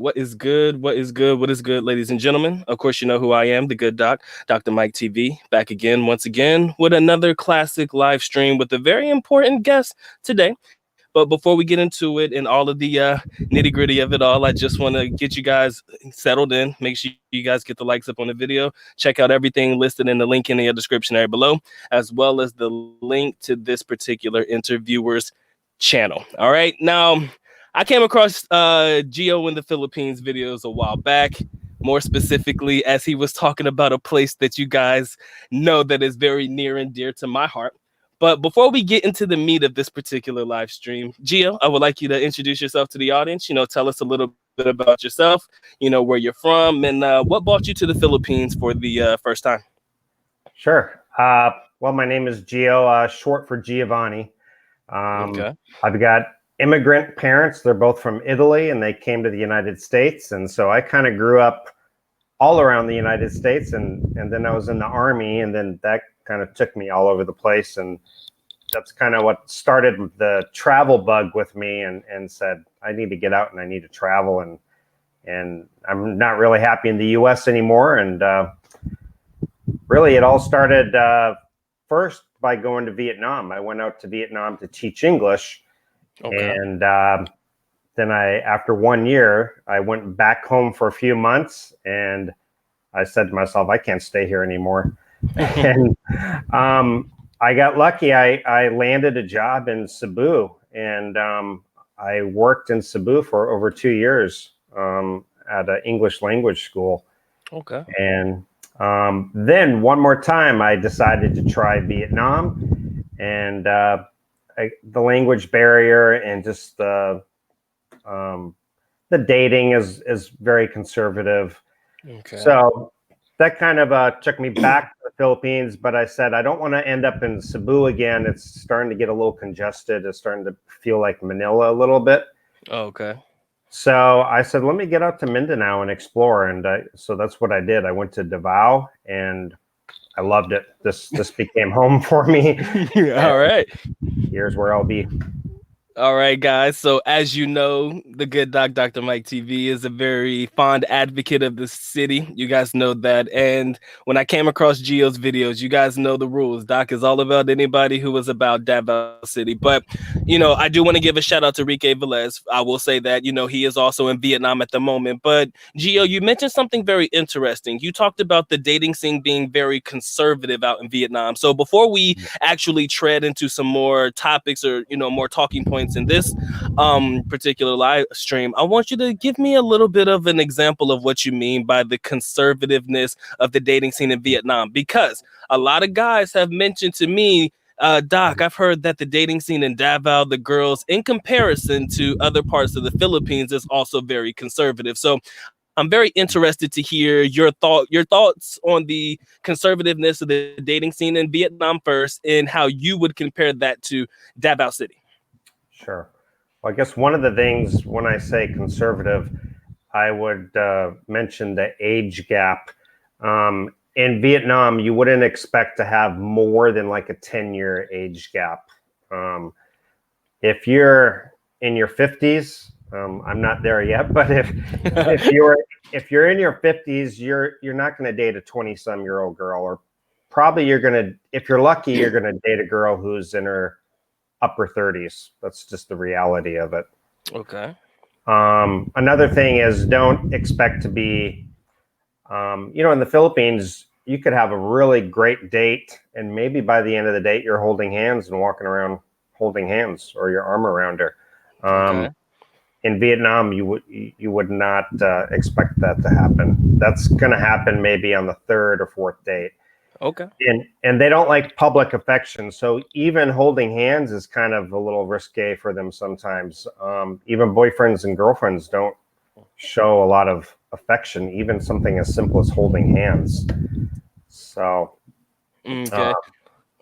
What is good? What is good? What is good, ladies and gentlemen? Of course, you know who I am, the good doc, Dr. Mike TV, back again, once again, with another classic live stream with a very important guest today. But before we get into it and all of the nitty gritty of it all, I just want to get you guys settled in. Make sure you guys get the likes up on the video. Check out everything listed in the link in the description area below, as well as the link to this particular interviewer's channel. All right. Now, I came across Gio in the Philippines videos a while back, more specifically as he was talking about a place that you guys know that is very near and dear to my heart. But before we get into the meat of this particular live stream, Gio, I would like you to introduce yourself to the audience. Tell us a little bit about yourself, where you're from, and what brought you to the Philippines for the first time. Sure. Well, my name is Gio, short for Giovanni. Okay. I've got immigrant parents. They're both from Italy, and they came to the United States. And so I kind of grew up all around the United States, and then I was in the Army, and then that kind of took me all over the place. And that's kind of what started the travel bug with me, and said, I need to get out and I need to travel. And I'm not really happy in the US anymore. And really it all started first by going to Vietnam. I went out to Vietnam to teach English. Okay. And then after 1 year, I went back home for a few months, and I said to myself, I can't stay here anymore. And I got lucky. I landed a job in Cebu, and I worked in Cebu for over 2 years at an English language school. Okay. And then one more time, I decided to try Vietnam, and the language barrier and just the dating is very conservative. Okay. So that kind of took me back to the Philippines, but I said, I don't want to end up in Cebu again. It's starting to get a little congested. It's starting to feel like Manila a little bit. Okay. So I said, let me get out to Mindanao and explore. And so that's what I did. I went to Davao, and I loved it. This became home for me. All right. Here's where I'll be. All right, guys. So as you know, the good doc, Dr. Mike TV, is a very fond advocate of the city. You guys know that. And when I came across Gio's videos, you guys know the rules. Doc is all about anybody who is about Davao City. But, I do want to give a shout out to Rique Velez. I will say that, he is also in Vietnam at the moment. But Gio, you mentioned something very interesting. You talked about the dating scene being very conservative out in Vietnam. So before we actually tread into some more topics or, more talking points in this particular live stream, I want you to give me a little bit of an example of what you mean by the conservativeness of the dating scene in Vietnam, because a lot of guys have mentioned to me, Doc, I've heard that the dating scene in Davao, the girls, in comparison to other parts of the Philippines, is also very conservative. So I'm very interested to hear your thoughts on the conservativeness of the dating scene in Vietnam first, and how you would compare that to Davao City. Sure. Well, I guess one of the things when I say conservative, I would mention the age gap. In Vietnam, you wouldn't expect to have more than like a 10-year age gap. If you're in your 50s, I'm not there yet, but if you're in your 50s, you're not going to date a 20-some-year-old girl, or probably if you're lucky, you're going to date a girl who's in her upper 30s. That's just the reality of it. Okay. Another thing is, don't expect to be, in the Philippines, you could have a really great date, and maybe by the end of the date, you're holding hands and walking around holding hands, or your arm around her. Okay. In Vietnam, you would not expect that to happen. That's going to happen maybe on the third or fourth date. Okay. And they don't like public affection. So even holding hands is kind of a little risque for them sometimes. Even boyfriends and girlfriends don't show a lot of affection, even something as simple as holding hands. So. Okay.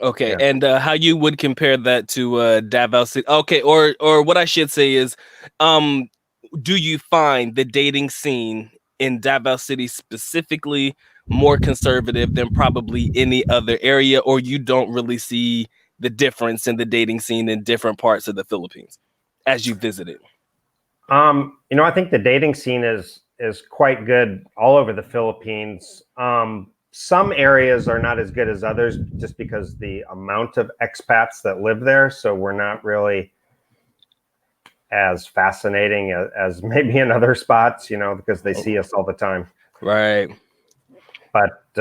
Okay. Yeah. And how you would compare that to Davao City? Okay. Or what I should say is, do you find the dating scene in Davao City specifically more conservative than probably any other area, or you don't really see the difference in the dating scene in different parts of the Philippines as you visited? I think the dating scene is quite good all over the Philippines. Some areas are not as good as others just because the amount of expats that live there. So we're not really as fascinating as maybe in other spots, because they see us all the time. Right. But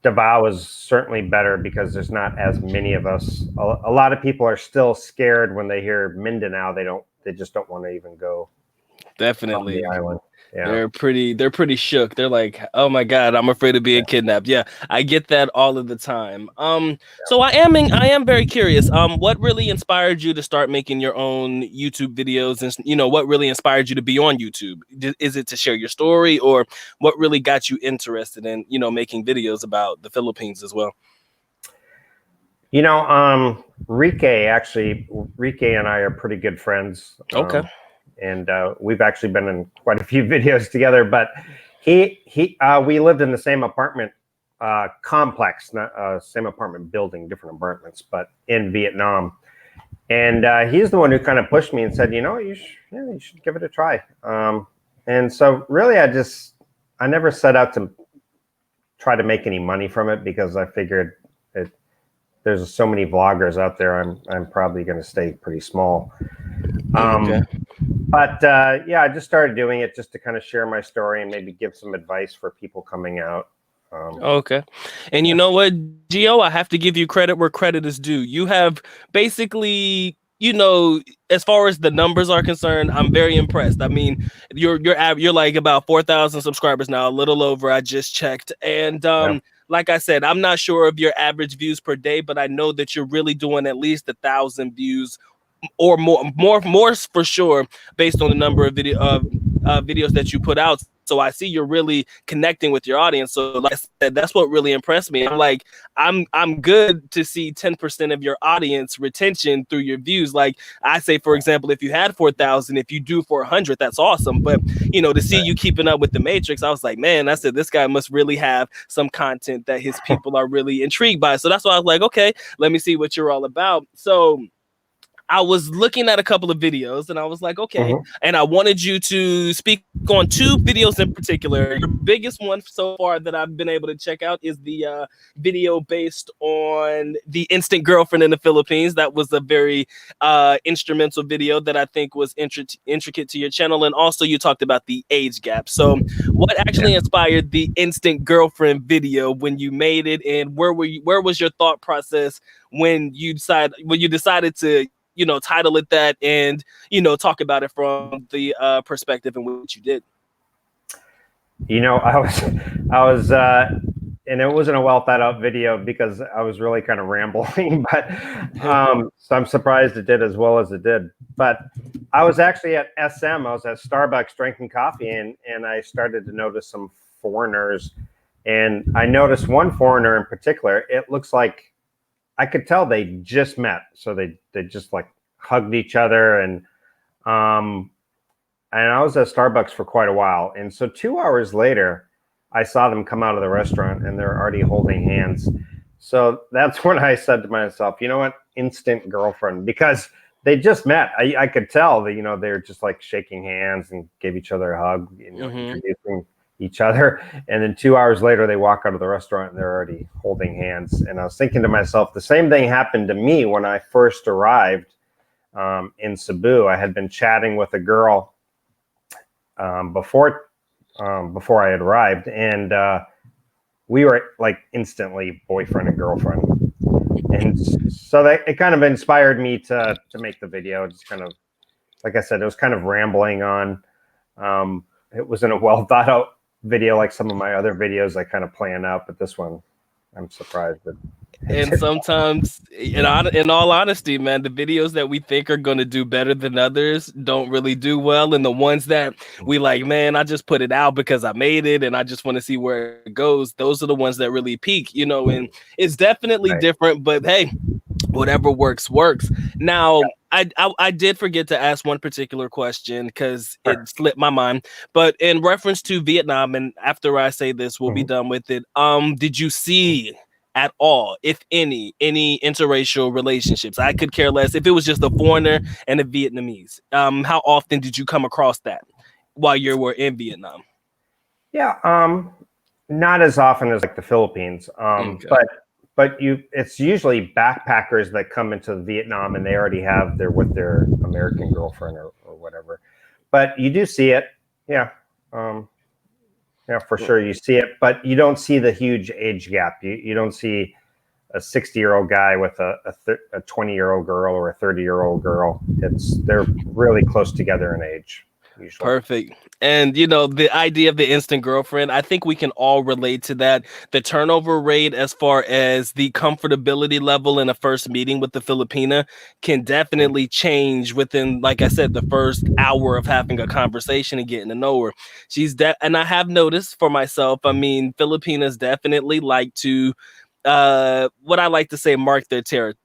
Davao is certainly better because there's not as many of us. A lot of people are still scared when they hear Mindanao. They just don't want to even go on Definitely. the island. Yeah. They're pretty shook. They're like, oh my God, I'm afraid of being kidnapped. Yeah, I get that all of the time. So I am very curious. What really inspired you to start making your own YouTube videos, and what really inspired you to be on YouTube? Is it to share your story, or what really got you interested in, making videos about the Philippines as well? Rike and I are pretty good friends. Okay. And we've actually been in quite a few videos together. But we lived in the same apartment complex, not same apartment building, different apartments, but in Vietnam. And he's the one who kind of pushed me and said, you should give it a try. And so really, I never set out to try to make any money from it because I figured there's so many vloggers out there. I'm probably going to stay pretty small. Okay. But yeah, I just started doing it just to kind of share my story and maybe give some advice for people coming out. Okay. And you know what, Gio, I have to give you credit where credit is due. You have basically, as far as the numbers are concerned, I'm very impressed. I mean, you're like about 4,000 subscribers now, a little over. I just checked. And like I said, I'm not sure of your average views per day, but I know that you're really doing at least 1,000 views or more for sure, based on the number of videos that you put out. So I see you're really connecting with your audience. So like I said, that's what really impressed me. I'm like, I'm good to see 10% of your audience retention through your views. Like I say, for example, if you had 4,000, if you do 400, that's awesome. But to see you keeping up with the Matrix, I was like, man, I said, this guy must really have some content that his people are really intrigued by. So that's why I was like, okay, let me see what you're all about. So I was looking at a couple of videos and I was like, okay. And I wanted you to speak on two videos in particular. Your biggest one so far that I've been able to check out is the video based on the instant girlfriend in the Philippines. That was a very instrumental video that I think was intricate to your channel. And also you talked about the age gap. So what actually inspired the instant girlfriend video when you made it, and where was your thought process when you decided to title it that, and talk about it from the perspective in which you did? I was and it wasn't a well thought out video because I was really kind of rambling, but so I'm surprised it did as well as it did. But I was actually at SM. I was at Starbucks drinking coffee, and I started to notice some foreigners, and I noticed one foreigner in particular. It looks like I could tell they just met, so they just like hugged each other, and I was at Starbucks for quite a while, and so 2 hours later, I saw them come out of the restaurant, and they're already holding hands. So that's when I said to myself, you know what, instant girlfriend, because they just met. I could tell that they're just like shaking hands and gave each other a hug, introducing each other, and then 2 hours later they walk out of the restaurant and they're already holding hands. And I was thinking to myself, the same thing happened to me when I first arrived in Cebu. I had been chatting with a girl before I had arrived, and we were like instantly boyfriend and girlfriend. And so it kind of inspired me to make the video. Just kind of, like I said, it was kind of rambling on. It wasn't a well thought out video like some of my other videos I kind of plan out, but this one, I'm surprised that. And sometimes, in all honesty, man, the videos that we think are going to do better than others don't really do well. And the ones that we like, man, I just put it out because I made it and I just want to see where it goes. Those are the ones that really peak, and it's definitely different. But hey, whatever works. Now, I did forget to ask one particular question because it slipped my mind. But in reference to Vietnam, and after I say this, we'll be done with it. Did you see at all, if any interracial relationships? I could care less if it was just a foreigner and a Vietnamese. How often did you come across that while you were in Vietnam? Yeah, not as often as like the Philippines, Okay. but it's usually backpackers that come into Vietnam and they already have with their American girlfriend or whatever. But you do see it, yeah, yeah, for sure you see it, but you don't see the huge age gap. You don't see a 60-year-old guy with a 20-year-old girl or a 30-year-old girl. They're really close together in age usually. Perfect. And the idea of the instant girlfriend, I think we can all relate to that. The turnover rate as far as the comfortability level in a first meeting with the Filipina can definitely change within, like I said, the first hour of having a conversation and getting to know her. And I have noticed for myself, I mean, Filipinas definitely like to what I like to say, mark their territory.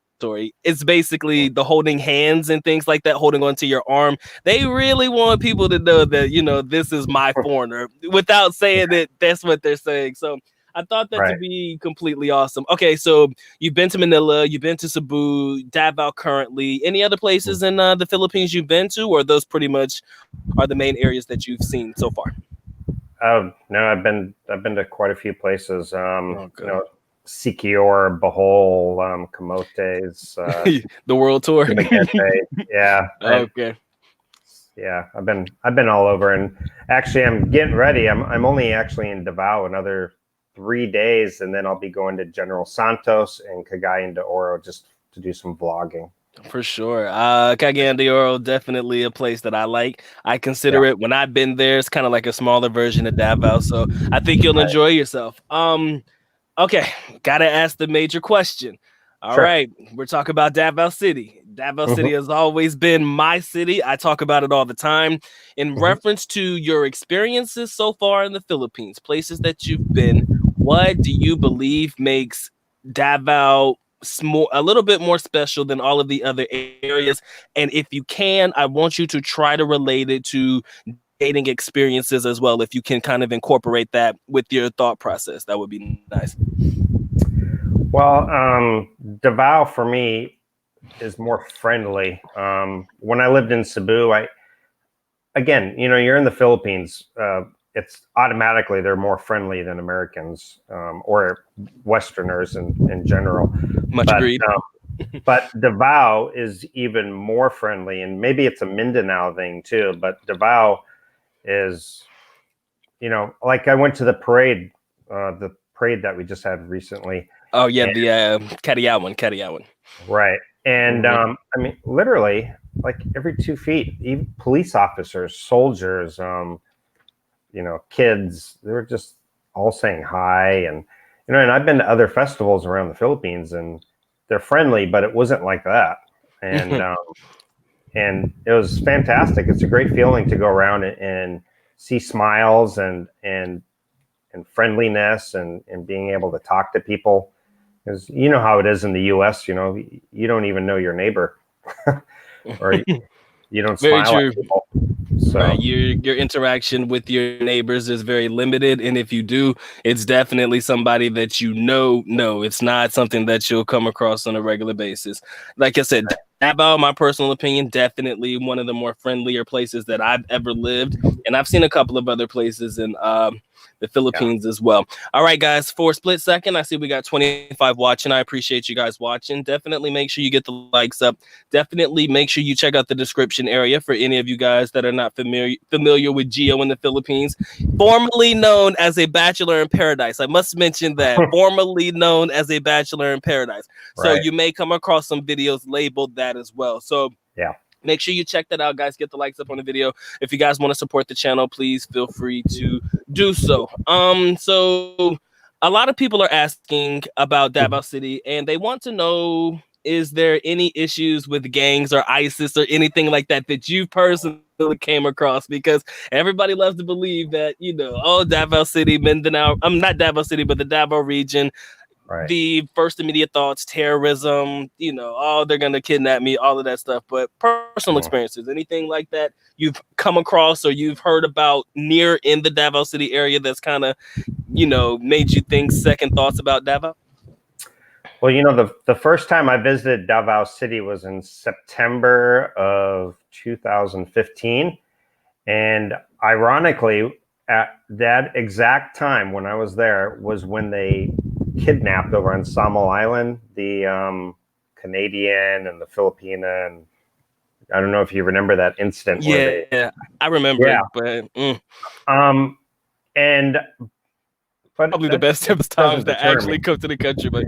It's basically the holding hands and things like that, holding onto your arm. They really want people to know that, this is my foreigner without saying it. That's what they're saying. So I thought that to be completely awesome. Okay, so you've been to Manila, you've been to Cebu, Davao currently. Any other places in the Philippines you've been to, or those pretty much are the main areas that you've seen so far? No, I've been to quite a few places. Okay. Siquijor, Bohol, Camotes, the world tour. Yeah. Okay. Yeah, I've been all over, and actually, I'm getting ready. I'm only actually in Davao another 3 days, and then I'll be going to General Santos and Cagayan de Oro just to do some vlogging. For sure. Cagayan de Oro, definitely a place that I like. I consider it, when I've been there, it's kind of like a smaller version of Davao. So I think you'll enjoy yourself. Okay, gotta ask the major question. All right, we're talking about Davao City. Davao City has always been my city. I talk about it all the time. In reference to your experiences so far in the Philippines, places that you've been, what do you believe makes Davao a little bit more special than all of the other areas? And if you can, I want you to try to relate it to dating experiences as well. If you can kind of incorporate that with your thought process, that would be nice. Well, Davao for me is more friendly. When I lived in Cebu, again, you're in the Philippines. It's automatically they're more friendly than Americans or Westerners in general. Much agreed. But Davao is even more friendly, and maybe it's a Mindanao thing too. But Davao is, like I went to the parade that we just had recently. Oh yeah, the Katiyawan. Right. And I mean, literally, like every 2 feet, even police officers, soldiers, kids, they were just all saying hi. And, and I've been to other festivals around the Philippines and they're friendly, but it wasn't like that. And, and it was fantastic. It's a great feeling to go around and see smiles and friendliness and being able to talk to people. Because you know how it is in the U.S., you don't even know your neighbor, or you don't Very smile true. at people. So right, your interaction with your neighbors is very limited, and if you do, it's definitely somebody that it's not something that you'll come across on a regular basis. Like I said, Davao, my personal opinion, definitely one of the more friendlier places that I've ever lived, and I've seen a couple of other places in the Philippines as well. All right, guys, for a split second, I see we got 25 watching. I appreciate you guys watching. Definitely make sure you get the likes up. Definitely make sure you check out the description area for any of you guys that are not familiar with Gio in the Philippines, formerly known as a bachelor in paradise. I must mention that, formerly known as a bachelor in paradise. So you may come across some videos labeled that as well. So yeah. Make sure you check that out, guys. Get the likes up on the video. If you guys want to support the channel, please feel free to do so. So a lot of people are asking about Davao City, and they want to know, is there any issues with gangs or ISIS or anything like that that you personally came across? Because everybody loves to believe that, Davao City, Mindanao, not Davao City, but the Davao region, the first immediate thoughts, terrorism, they're going to kidnap me, all of that stuff. But personal experiences, anything like that you've come across or you've heard about near in the Davao City area that's kind of, made you think second thoughts about Davao? Well, the first time I visited Davao City was in September of 2015. And ironically, at that exact time when I was there was when they kidnapped over on Samal Island the Canadian and the Filipina. And I don't know if you remember that incident where they. Yeah, I remember Yeah. it, but And but probably the that best of times doesn't that deter me. actually come to the country, but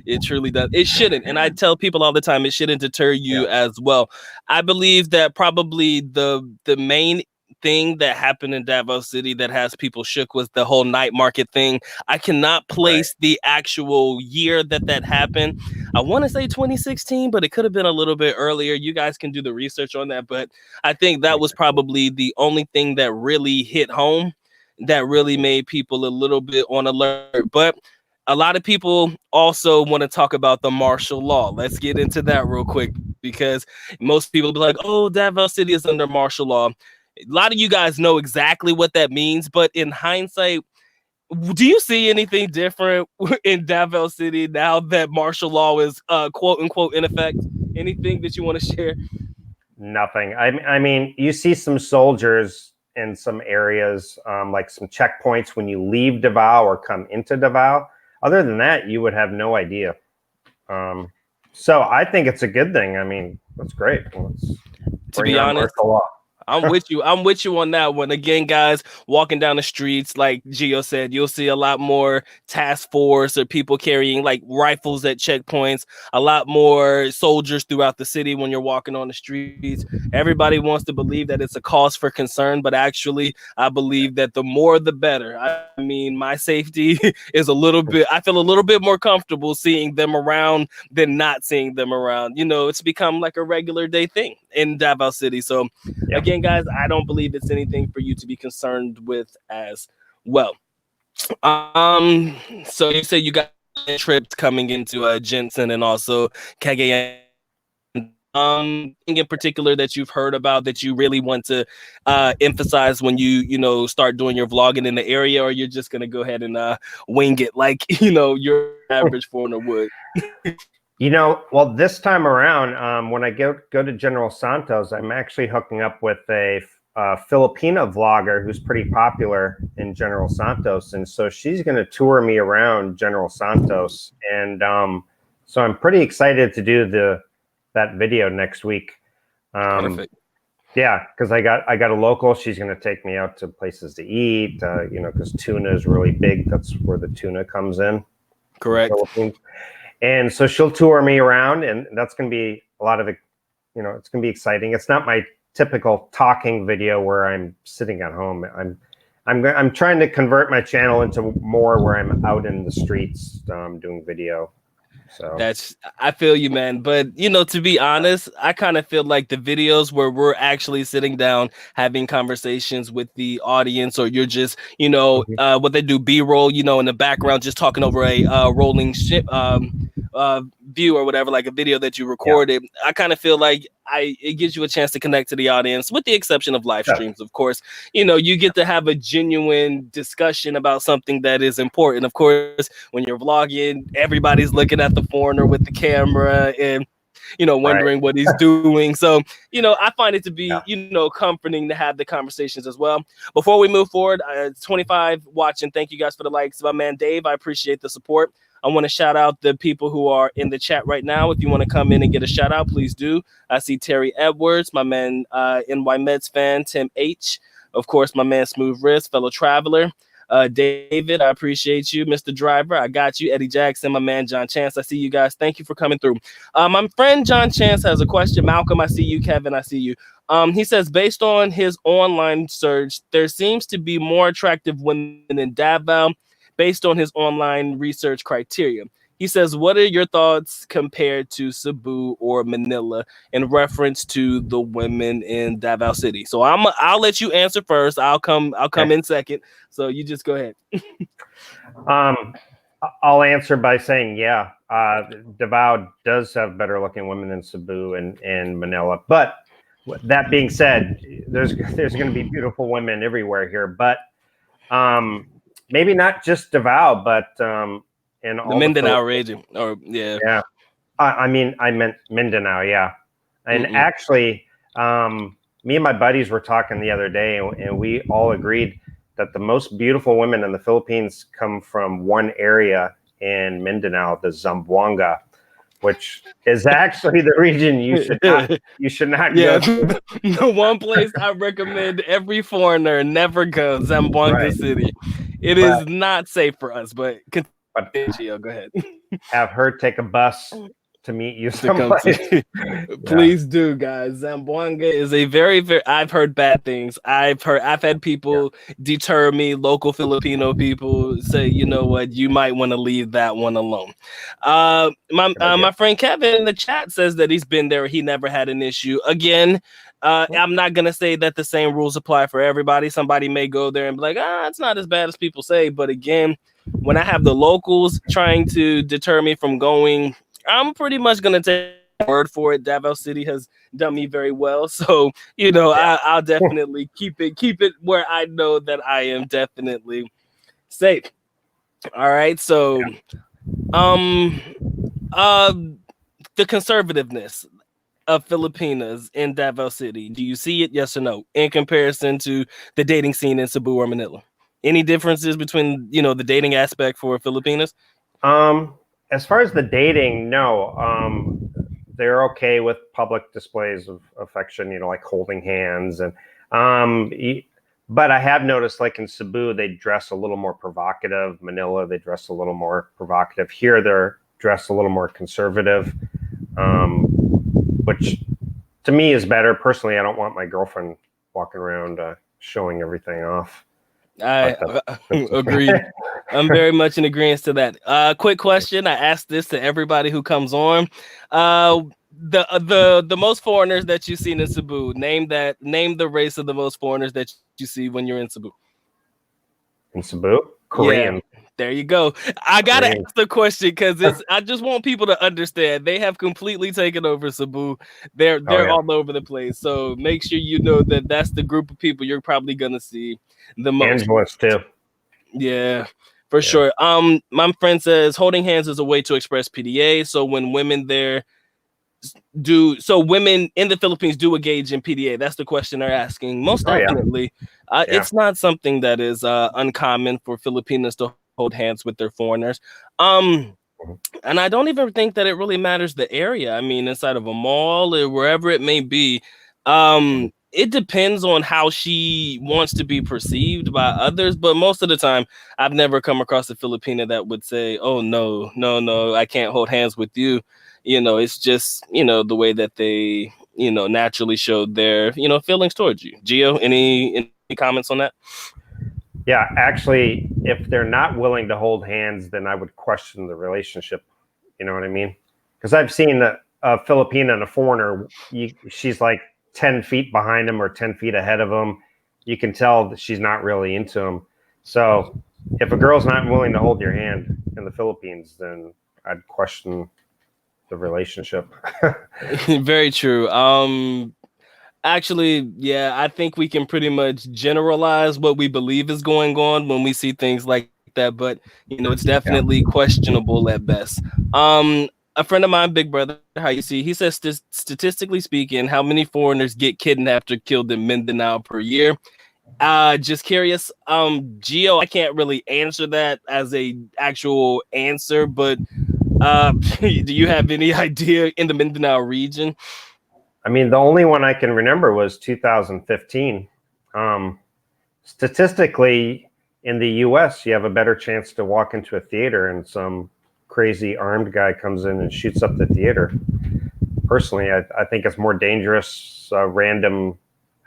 it truly does. It shouldn't. And I tell people all the time, it shouldn't deter you as well. I believe that probably the main thing that happened in Davao City that has people shook was the whole night market thing. I cannot place the actual year that happened. I want to say 2016, but it could have been a little bit earlier. You guys can do the research on that, but I think that was probably the only thing that really hit home, that really made people a little bit on alert. But a lot of people also want to talk about the martial law. Let's get into that real quick, because most people be like, oh, Davao City is under martial law. A lot of you guys know exactly what that means, but in hindsight, do you see anything different in Davao City now that martial law is quote unquote in effect? Anything that you want to share? Nothing. I mean, you see some soldiers in some areas, like some checkpoints when you leave Davao or come into Davao. Other than that, you would have no idea. So I think it's a good thing. I mean, that's great. To be honest, martial law. I'm with you. I'm with you on that one. Again, guys, walking down the streets, like Gio said, you'll see a lot more task force or people carrying like rifles at checkpoints, a lot more soldiers throughout the city when you're walking on the streets. Everybody wants to believe that it's a cause for concern, but actually, I believe that the more the better. I mean, my safety is a little bit, I feel a little bit more comfortable seeing them around than not seeing them around. You know, it's become like a regular day thing in Davao City. So, again, guys, I don't believe it's anything for you to be concerned with as well. So you say you got trips coming into Jensen and also Cagayan. In particular that you've heard about that you really want to emphasize when you start doing your vlogging in the area, or you're just gonna go ahead and wing it like your average foreigner would? Well, this time around, when I go to General Santos, I'm actually hooking up with a Filipina vlogger who's pretty popular in General Santos, and so she's going to tour me around General Santos, and so I'm pretty excited to do that video next week. Perfect. Yeah, because I got a local. She's going to take me out to places to eat. Because tuna is really big. That's where the tuna comes in. Correct. And so she'll tour me around, and that's going to be a lot of it. It's going to be exciting. It's not my typical talking video where I'm sitting at home. I'm trying to convert my channel into more where I'm out in the streets doing video. So I feel you, man. But to be honest, I kind of feel like the videos where we're actually sitting down having conversations with the audience, or you're just what they do, B-roll, in the background, just talking over a rolling ship view or whatever, like a video that you recorded. I kind of feel like it gives you a chance to connect to the audience, with the exception of live streams, of course. You get to have a genuine discussion about something that is important. Of course, when you're vlogging, everybody's looking at the foreigner with the camera and wondering what he's doing. So I find it to be comforting to have the conversations as well. Before we move forward, 25 watching, thank you guys for the likes. My man Dave, I appreciate the support. I want to shout out the people who are in the chat right now. If you want to come in and get a shout out, please do. I see Terry Edwards, my man, NY Mets fan, Tim H. Of course, my man Smooth Wrist, fellow traveler. David, I appreciate you. Mr. Driver, I got you. Eddie Jackson, my man John Chance, I see you guys. Thank you for coming through. My friend John Chance has a question. Malcolm, I see you. Kevin, I see you. He says, based on his online search, there seems to be more attractive women in Davao based on his online research criteria. He says, what are your thoughts compared to Cebu or Manila in reference to the women in Davao City? So I'll let you answer first. I'll come in second. So you just go ahead. I'll answer by saying, Davao does have better looking women than Cebu and Manila. But that being said, there's going to be beautiful women everywhere here. But maybe not just Davao, but in The all the Mindanao Philippines. region, or yeah. Yeah. I mean, I meant Mindanao, yeah. And actually, me and my buddies were talking the other day, and we all agreed that the most beautiful women in the Philippines come from one area in Mindanao, the Zamboanga, which is actually the region you should not Yeah, go to. the one place I recommend every foreigner never go, Zamboanga Right. City. It But is not safe for us, but but continue, Gio, go ahead. have her take a bus to meet you To come someplace. to Yeah. please do, guys. Zamboanga is a very I've heard bad things. I've had people deter me, local Filipino people say, you know what, you might want to leave that one alone. My friend Kevin in the chat says that he's been there, he never had an issue. Again, I'm not gonna say that the same rules apply for everybody. Somebody may go there and be like, it's not as bad as people say. But again, when I have the locals trying to deter me from going, I'm pretty much gonna take word for it. Davao City has done me very well, so you know I'll definitely keep it where I know that I am definitely safe. All right, so the conservativeness of Filipinas in Davao City, do you see it? Yes or no? In comparison to the dating scene in Cebu or Manila, any differences between the dating aspect for Filipinas? As far as the dating, no. They're okay with public displays of affection, like holding hands and but I have noticed, like in Cebu, they dress a little more provocative. Manila, they dress a little more provocative. Here, they're dressed a little more conservative, which to me is better. Personally, I don't want my girlfriend walking around showing everything off. I agreed. I'm very much in agreement to that. Quick question. I asked this to everybody who comes on. The most foreigners that you've seen in Cebu, name the race of the most foreigners that you see when you're in Cebu. In Cebu? Korean. Yeah, there you go. I gotta ask the question because I just want people to understand they have completely taken over Cebu. They're all over the place. So make sure you know that that's the group of people you're probably gonna see the most. Angela's too. Yeah, for sure. My friend says holding hands is a way to express PDA. So when women women in the Philippines do engage in PDA? That's the question they're asking. Most definitely. It's not something that is uncommon for Filipinos to hold hands with their foreigners. And I don't even think that it really matters the area. I mean, inside of a mall or wherever it may be. It depends on how she wants to be perceived by others, but most of the time, I've never come across a Filipina that would say, "Oh no, I can't hold hands with you." It's just the way that they naturally show their feelings towards you. Gio, any comments on that? Yeah, actually, if they're not willing to hold hands, then I would question the relationship. You know what I mean? Because I've seen a Filipina and a foreigner. She's like 10 feet behind him or 10 feet ahead of him. You can tell that she's not really into him. So if a girl's not willing to hold your hand in the Philippines, then I'd question the relationship. Very true. Actually, yeah, I think we can pretty much generalize what we believe is going on when we see things like that, but it's definitely questionable at best. A friend of mine, Big Brother, how you see, he says statistically speaking, how many foreigners get kidnapped or killed in Mindanao per year? Just curious. Gio, I can't really answer that as a actual answer, but do you have any idea in the Mindanao region? I mean, the only one I can remember was 2015. Statistically, in the US, you have a better chance to walk into a theater and some crazy armed guy comes in and shoots up the theater. Personally, I think it's more dangerous, random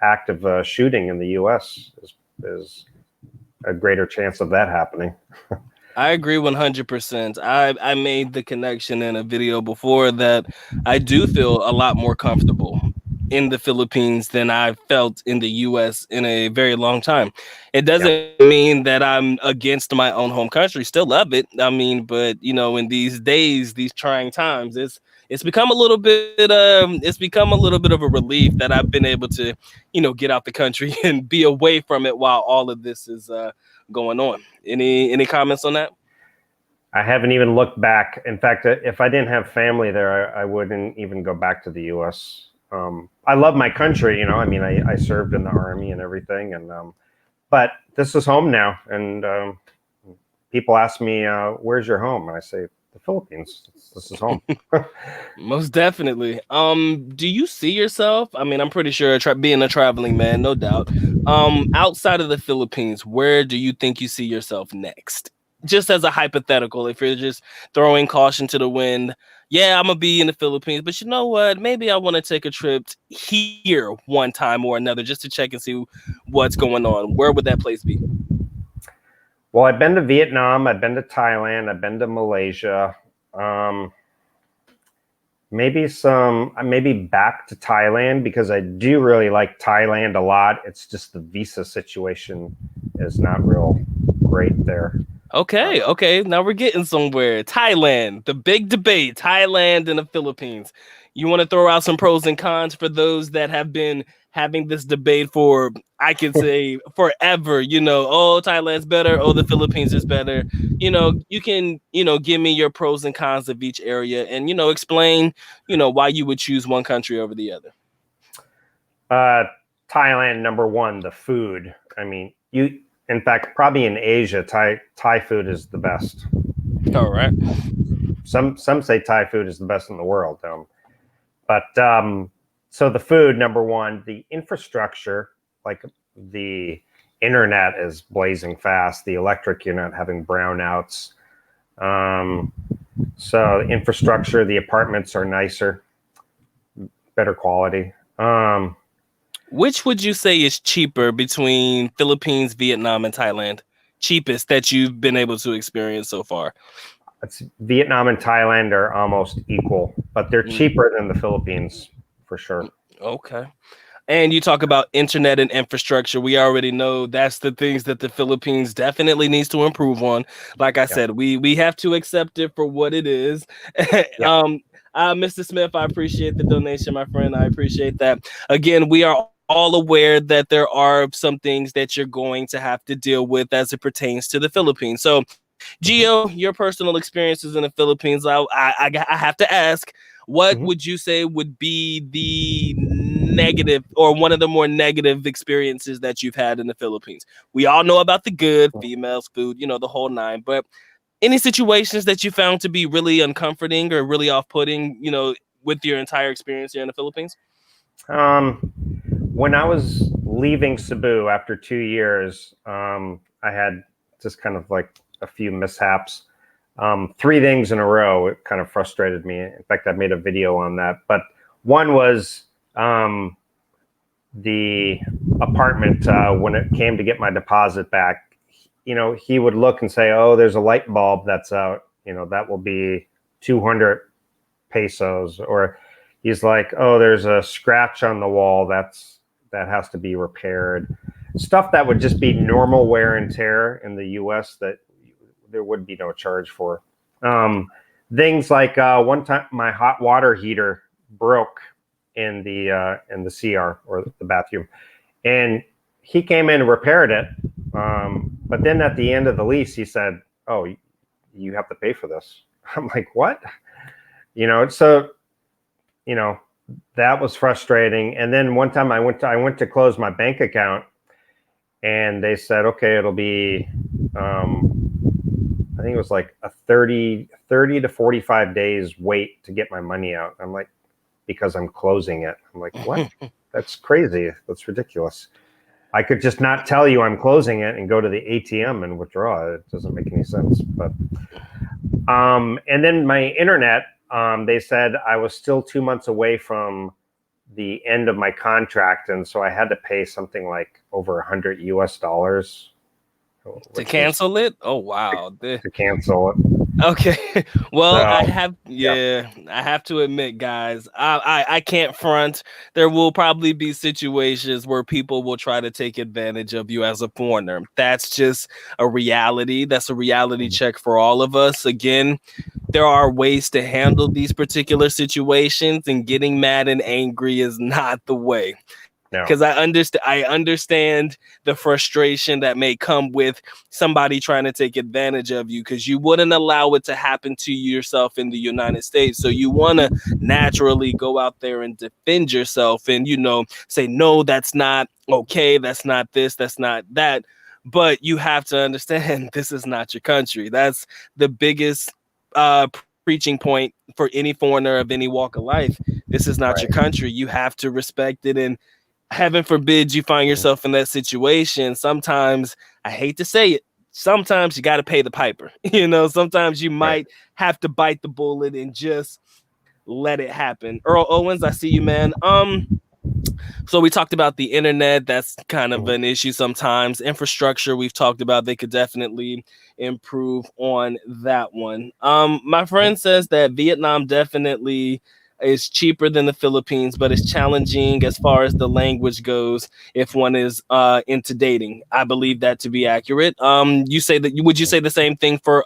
act of shooting in the US is a greater chance of that happening. I agree 100%. I made the connection in a video before that I do feel a lot more comfortable in the Philippines than I've felt in the US in a very long time. It doesn't mean that I'm against my own home country. Still love it. I mean, but in these days, these trying times, it's become a little bit of a relief that I've been able to, get out the country and be away from it while all of this is going on. Any comments on that? I haven't even looked back. In fact, if I didn't have family there, I wouldn't even go back to the U.S. I love my country, I mean, I served in the Army and everything, and but this is home now. And people ask me, "Where's your home?" And I say, "The Philippines. This is home." Most definitely. Do you see yourself? I mean, I'm pretty sure being a traveling man, no doubt. Outside of the Philippines, where do you think you see yourself next? Just as a hypothetical, if you're just throwing caution to the wind, yeah, I'm gonna be in the Philippines, but you know what? Maybe I want to take a trip here one time or another just to check and see what's going on. Where would that place be? Well, I've been to Vietnam, I've been to Thailand, I've been to Malaysia. Maybe back to Thailand, because I do really like Thailand a lot. It's just the visa situation is not real great there. Okay. Now we're getting somewhere. Thailand, the big debate, Thailand and the Philippines. You want to throw out some pros and cons for those that have been having this debate for, I could say, forever. Oh, Thailand's better. Oh, the Philippines is better. You can, give me your pros and cons of each area and, explain, why you would choose one country over the other. Thailand, number one, the food. I mean, in fact, probably in Asia, Thai food is the best. All right. Some say Thai food is the best in the world. So the food, number one. The infrastructure, like the internet is blazing fast. The electric, you're not having brownouts. So infrastructure, the apartments are nicer, better quality. Which would you say is cheaper between Philippines, Vietnam, and Thailand? Cheapest that you've been able to experience so far? Vietnam and Thailand are almost equal, but they're cheaper than the Philippines for sure. Okay. And you talk about internet and infrastructure. We already know that's the things that the Philippines definitely needs to improve on. Like I said, we have to accept it for what it is. Mr. Smith, I appreciate the donation, my friend. I appreciate that. Again, we are all aware that there are some things that you're going to have to deal with as it pertains to the Philippines. So, Gio, your personal experiences in the Philippines, I have to ask, what would you say would be the negative or one of the more negative experiences that you've had in the Philippines? We all know about the good, females, food, the whole nine, but any situations that you found to be really uncomforting or really off-putting, with your entire experience here in the Philippines? When I was leaving Cebu after 2 years, I had just kind of like a few mishaps. 3 things in a row. It kind of frustrated me. In fact, I made a video on that. But one was the apartment, when it came to get my deposit back, he would look and say, "Oh, there's a light bulb that's out. That will be 200 pesos." Or he's like, "Oh, there's a scratch on the wall that has to be repaired." Stuff that would just be normal wear and tear in the U.S. that there would be no charge for. Things like one time my hot water heater broke in the CR, or the bathroom, and he came in and repaired it. But then at the end of the lease, he said, "Oh, you have to pay for this." I'm like, "What?" So that was frustrating. And then one time I went to close my bank account, and they said, "Okay, it'll be I think it was like a 30 to 45 days wait to get my money out." I'm like, "Because I'm closing it." I'm like, "What?" That's crazy. That's ridiculous. I could just not tell you I'm closing it and go to the ATM and withdraw. It doesn't make any sense. But and then my internet, they said I was still 2 months away from the end of my contract, and so I had to pay something like over $100 US to cancel it. Oh wow, to cancel it. Okay. Well, So, I have to admit, guys, I can't front. There will probably be situations where people will try to take advantage of you as a foreigner. That's just a reality. That's a reality check for all of us. Again, there are ways to handle these particular situations, and getting mad and angry is not the way. No. because I understand the frustration that may come with somebody trying to take advantage of you, because you wouldn't allow it to happen to yourself in the United States. So you want to naturally go out there and defend yourself and, say, no, that's not okay. That's not this. That's not that. But you have to understand this is not your country. That's the biggest preaching point for any foreigner of any walk of life. This is not your Right. country. You have to respect it. And heaven forbid you find yourself in that situation. Sometimes, I hate to say it, sometimes you got to pay the piper. Sometimes you Right. might have to bite the bullet and just let it happen. Earl Owens, I see you, man. So we talked about the internet. That's kind of an issue sometimes. Infrastructure, we've talked about. They could definitely improve on that one. My friend says that Vietnam definitely is cheaper than the Philippines, but it's challenging as far as the language goes if one is into dating. I believe that to be accurate. You say that would you say the same thing for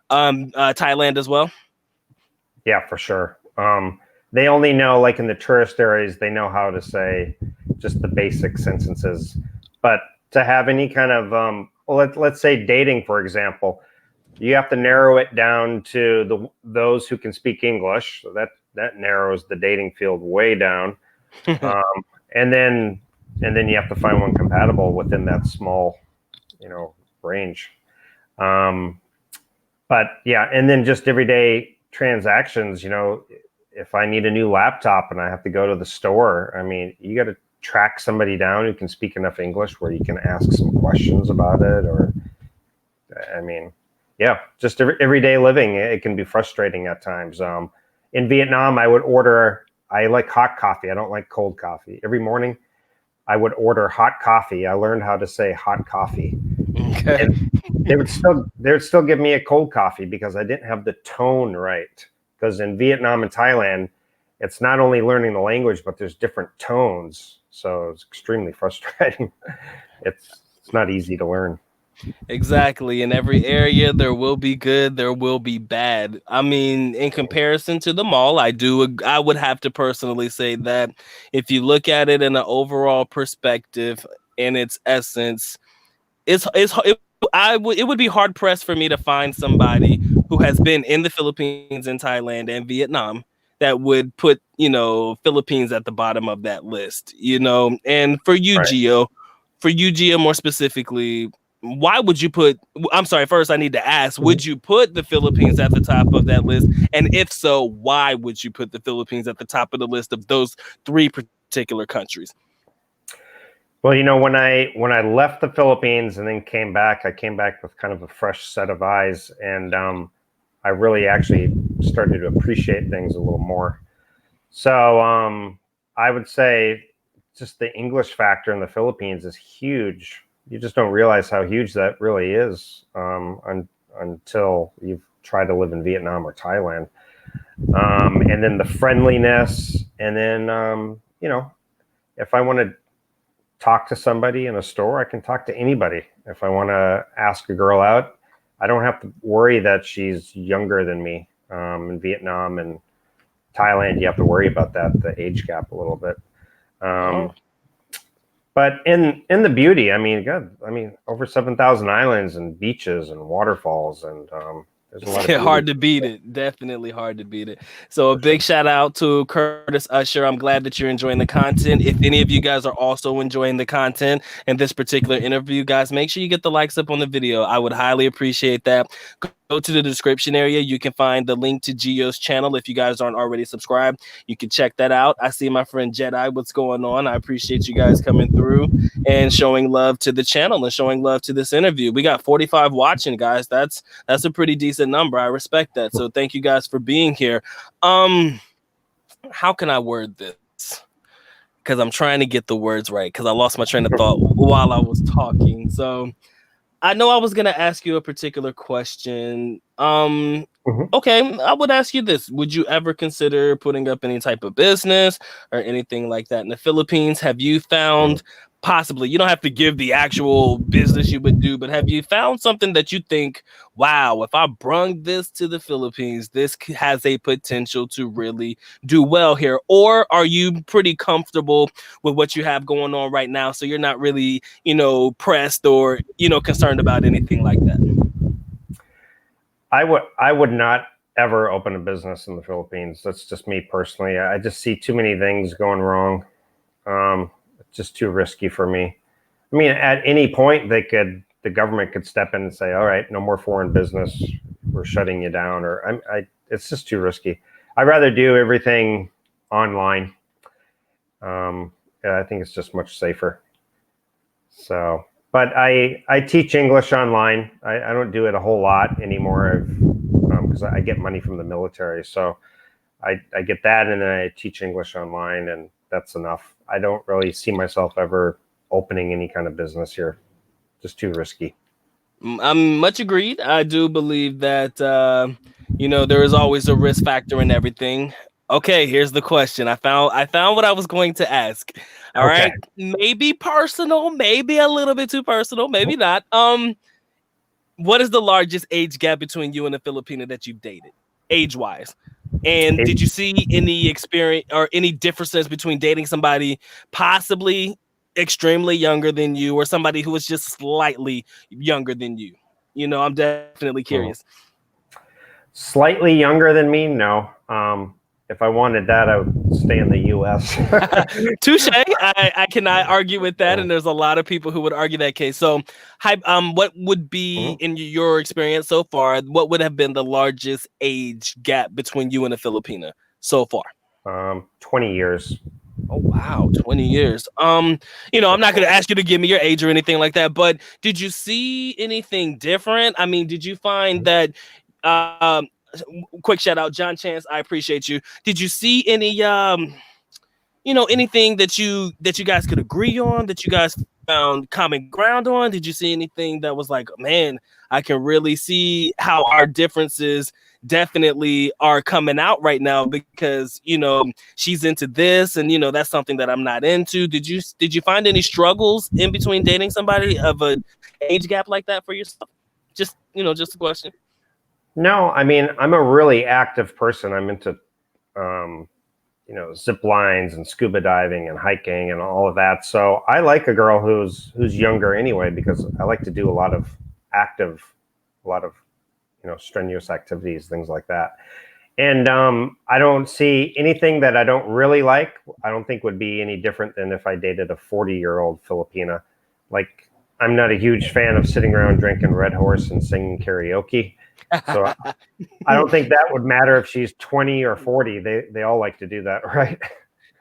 Thailand as well? Yeah, for sure. They only know, like in the tourist areas, they know how to say just the basic sentences. But to have any kind of, let's say dating, for example, you have to narrow it down to those who can speak English. So that narrows the dating field way down. And then you have to find one compatible within that small, range. But yeah, and then just everyday transactions, if I need a new laptop and I have to go to the store, I mean, you got to track somebody down who can speak enough English where you can ask some questions about it. Or, I mean, yeah, just everyday living, it can be frustrating at times. In Vietnam, I like hot coffee. I don't like cold coffee. Every morning, I would order hot coffee. I learned how to say hot coffee. Okay. And they would still give me a cold coffee because I didn't have the tone right. Because in Vietnam and Thailand, it's not only learning the language, but there's different tones. So it's extremely frustrating. It's not easy to learn. Exactly. In every area, there will be good, there will be bad. I mean, in comparison to the mall, I would have to personally say that if you look at it in an overall perspective, in its essence, it would be hard pressed for me to find somebody who has been in the Philippines and Thailand and Vietnam that would put, Philippines at the bottom of that list, And for you, Right. Gio, more specifically, why would you put, I'm sorry, first I need to ask, would you put the Philippines at the top of that list? And if so, why would you put the Philippines at the top of the list of those three particular countries? Well, when I left the Philippines and then came back, I came back with kind of a fresh set of eyes, and I really actually started to appreciate things a little more. So I would say just the English factor in the Philippines is huge. You just don't realize how huge that really is until you've tried to live in Vietnam or Thailand. And then the friendliness, and then if I want to talk to somebody in a store, I can talk to anybody. If I want to ask a girl out, I don't have to worry that she's younger than me. In Vietnam and Thailand, you have to worry about the age gap a little bit. But in the beauty, I mean, over 7,000 islands and beaches and waterfalls, and there's a lot of hard to beat it. Definitely hard to beat it. So a big shout out to Curtis Usher. I'm glad that you're enjoying the content. If any of you guys are also enjoying the content in this particular interview, guys, make sure you get the likes up on the video. I would highly appreciate that. Go to the description area. You can find the link to Gio's channel. If you guys aren't already subscribed, you can check that out. I see my friend Jedi. What's going on? I appreciate you guys coming through and showing love to the channel and showing love to this interview. We got 45 watching, guys. That's a pretty decent number. I respect that. So thank you guys for being here. How can I word this? Because I'm trying to get the words right, because I lost my train of thought while I was talking. So I know I was going to ask you a particular question. Mhm. Okay, I would ask you this. Would you ever consider putting up any type of business or anything like that in the Philippines? Have you Mhm. found possibly, you don't have to give the actual business you would do, but have you found something that you think, wow, if I brung this to the Philippines, this has a potential to really do well here? Or are you pretty comfortable with what you have going on right now? So you're not really, pressed or, concerned about anything like that? I would not ever open a business in the Philippines. That's just me personally. I just see too many things going wrong. It's just too risky for me. I mean, at any point the government could step in and say, "All right, no more foreign business. We're shutting you down." Or it's just too risky. I'd rather do everything online. Yeah, I think it's just much safer. So, but I teach English online. I don't do it a whole lot anymore because I get money from the military. So I get that, and then I teach English online, and that's enough. I don't really see myself ever opening any kind of business here. Just too risky. I'm much agreed. I do believe that there is always a risk factor in everything. Okay, here's the question. I found what I was going to ask. All Okay. right, maybe personal, maybe a little bit too personal, maybe not. What is the largest age gap between you and a Filipino that you've dated, age wise? And did you see any experience or any differences between dating somebody possibly extremely younger than you or somebody who was just slightly younger than you? I'm definitely curious. Slightly younger than me? No. If I wanted that, I would stay in the U.S. Touche. I cannot argue with that, and there's a lot of people who would argue that case. So, what would be Mhm. in your experience so far? What would have been the largest age gap between you and a Filipina so far? 20 years. Oh wow, 20 years. I'm not gonna ask you to give me your age or anything like that, but did you see anything different? I mean, did you find that um quick shout out, John Chance, I appreciate you. Did you see any anything that you guys could agree on, that you guys found common ground on? Did you see anything that was like, man, I can really see how our differences definitely are coming out right now because she's into this and that's something that I'm not into. Did you find any struggles in between dating somebody of a age gap like that for yourself? Just a question. No, I mean, I'm a really active person. I'm into um, zip lines and scuba diving and hiking and all of that. So I like a girl who's younger anyway because I like to do active, a lot of strenuous activities, things like that. And I don't see anything that I don't really like. I don't think would be any different than if I dated a 40-year-old Filipina. Like, I'm not a huge fan of sitting around drinking Red Horse and singing karaoke. So I don't think that would matter if she's 20 or 40. They all like to do that, right?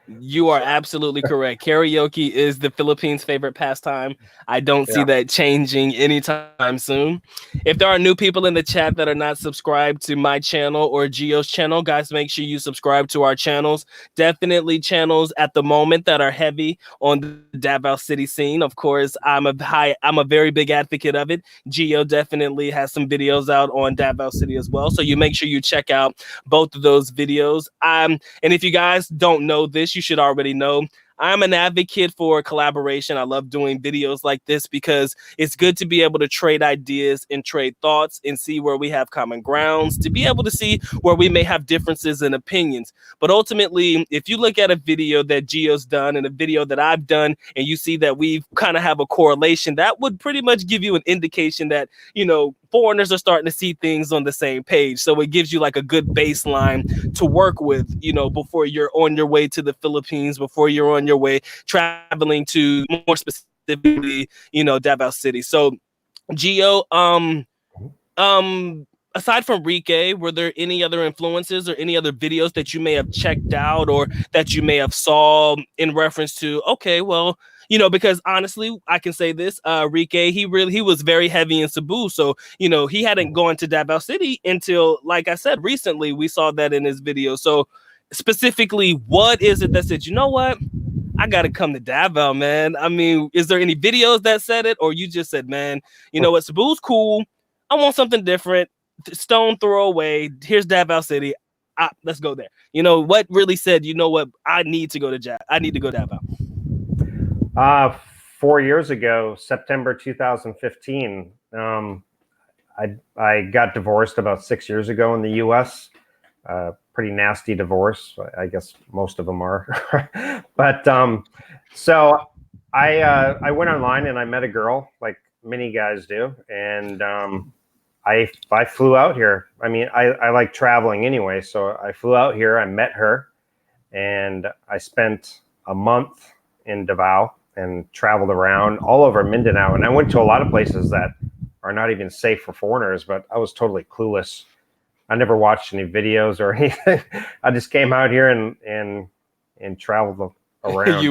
You are absolutely correct. Karaoke is the Philippines' favorite pastime. I don't see Yeah. that changing anytime soon. If there are new people in the chat that are not subscribed to my channel or Gio's channel, guys, make sure you subscribe to our channels. Definitely channels at the moment that are heavy on the Davao City scene. Of course, I'm a very big advocate of it. Gio definitely has some videos out on Davao City as well. So you make sure you check out both of those videos. And if you guys don't know this, you should already know. I'm an advocate for collaboration. I love doing videos like this because it's good to be able to trade ideas and trade thoughts and see where we have common grounds, to be able to see where we may have differences in opinions. But ultimately, if you look at a video that Gio's done and a video that I've done, and you see that we kind of have a correlation, that would pretty much give you an indication that, foreigners are starting to see things on the same page. So it gives you like a good baseline to work with, before you're on your way to the Philippines, before you're on your way traveling to, more specifically, Davao City. So, Gio, um, aside from Rike, were there any other influences or any other videos that you may have checked out or that you may have saw in reference to, okay, well, because honestly, I can say this, Rike, he was very heavy in Cebu. So, he hadn't gone to Davao City until, like I said, recently we saw that in his video. So specifically, what is it that said, you know what? I gotta come to Davao, man. I mean, is there any videos that said it, or you just said, man, you know what, Cebu's cool. I want something different. stone throw away. Here's Davao City. Let's go there. What really said, you know what? I need to go to I need to go Davao. 4 years ago, September 2015, I got divorced about 6 years ago in the U.S. Pretty nasty divorce. I guess most of them are. But so I went online and I met a girl, like many guys do, and I flew out here. I mean, I like traveling anyway, so I flew out here. I met her, and I spent a month in Davao and traveled around all over Mindanao. And I went to a lot of places that are not even safe for foreigners, but I was totally clueless. I never watched any videos or anything. I just came out here and traveled around.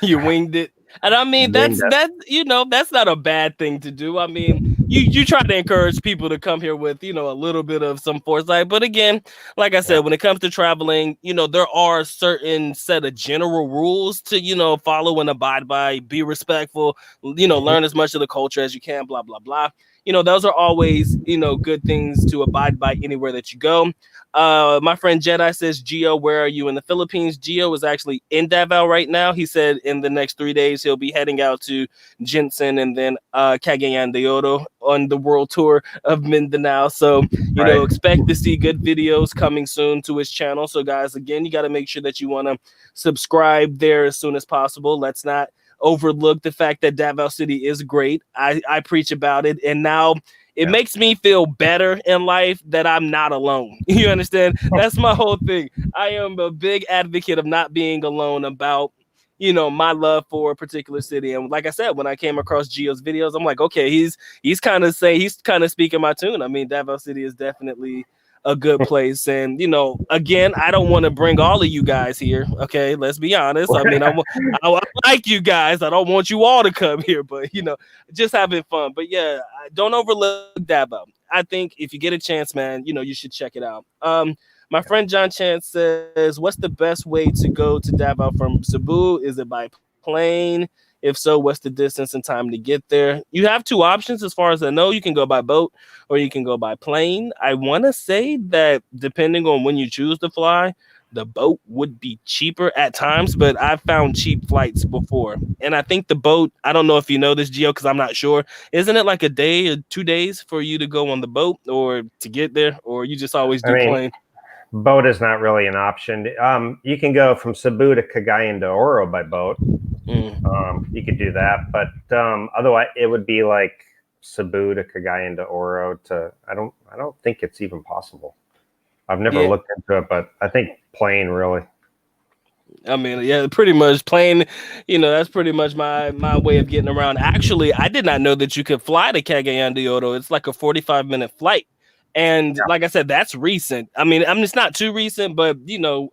you winged it. And I mean, that's not a bad thing to do. I mean, you try to encourage people to come here with, a little bit of some foresight. But again, like I said, when it comes to traveling, there are certain set of general rules to, follow and abide by, be respectful, learn as much of the culture as you can, blah, blah, blah. Those are always, good things to abide by anywhere that you go. My friend Jedi says, Gio, where are you in the Philippines? Gio is actually in Davao right now. He said in the next 3 days, he'll be heading out to Jensen and then Cagayan de Oro on the world tour of Mindanao. So, expect to see good videos coming soon to his channel. So guys, again, you got to make sure that you want to subscribe there as soon as possible. Let's not overlook the fact that Davao City is great. I preach about it, and now it makes me feel better in life that I'm not alone. You understand? That's my whole thing. I am a big advocate of not being alone about, my love for a particular city. And like I said, when I came across Gio's videos, I'm like, okay, he's kind of speaking my tune. I mean, Davao City is definitely a good place. And, again, I don't want to bring all of you guys here. Okay, let's be honest. I mean, I like you guys. I don't want you all to come here, but, just having fun. But yeah, don't overlook Davao. I think if you get a chance, man, you should check it out. My friend John Chance says, what's the best way to go to Davao from Cebu? Is it by plane? If so, what's the distance and time to get there? You have two options as far as I know. You can go by boat or you can go by plane. I want to say that depending on when you choose to fly, the boat would be cheaper at times, but I've found cheap flights before. And I think the boat, I don't know if you know this, Gio, because I'm not sure. Isn't it like a day or 2 days for you to go on the boat or to get there? Or you just always do plane? Boat is not really an option. You can go from Cebu to Cagayan de Oro by boat. You could do that, but otherwise it would be like Cebu to Cagayan de Oro to. I don't think it's even possible. I've never looked into it, but I think plane really. I mean, yeah, pretty much plane. That's pretty much my way of getting around. Actually, I did not know that you could fly to Cagayan de Oro. It's like a 45-minute flight. And like I said, that's recent. I mean, it's not too recent, but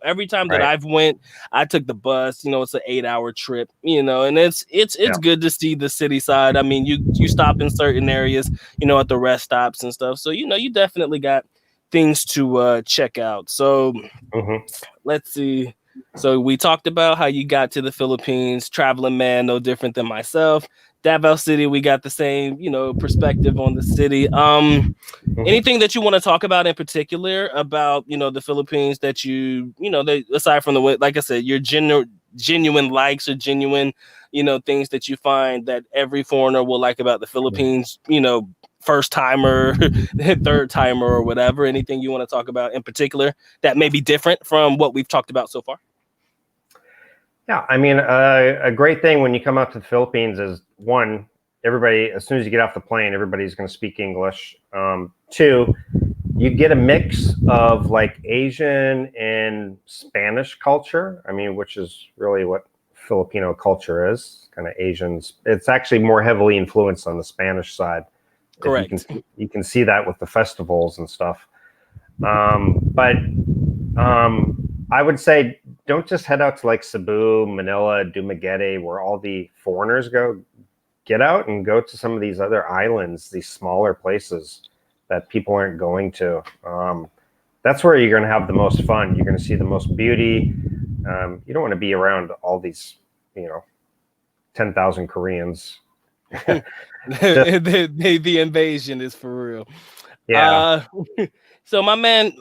every time that I've went, I took the bus. It's an 8-hour trip. And it's good to see the city side. I mean, you stop in certain areas, at the rest stops and stuff. So you definitely got things to check out. So let's see. So we talked about how you got to the Philippines, traveling man, no different than myself. Davao City, we got the same, perspective on the city. Anything that you want to talk about in particular about, the Philippines that aside from like I said, your genuine likes or genuine, things that you find that every foreigner will like about the Philippines, first timer, third timer or whatever. Anything you want to talk about in particular that may be different from what we've talked about so far? Yeah, I mean, a great thing when you come out to the Philippines is, one, everybody, as soon as you get off the plane, everybody's going to speak English. Two, you get a mix of like Asian and Spanish culture. I mean, which is really what Filipino culture is, kind of Asians. It's actually more heavily influenced on the Spanish side. Correct. You can see that with the festivals and stuff. I would say don't just head out to like Cebu, Manila, Dumaguete, where all the foreigners go. Get out and go to some of these other islands, these smaller places that people aren't going to. That's where you're going to have the most fun. You're going to see the most beauty. You don't want to be around all these, 10,000 Koreans. The invasion is for real. Yeah. So my man,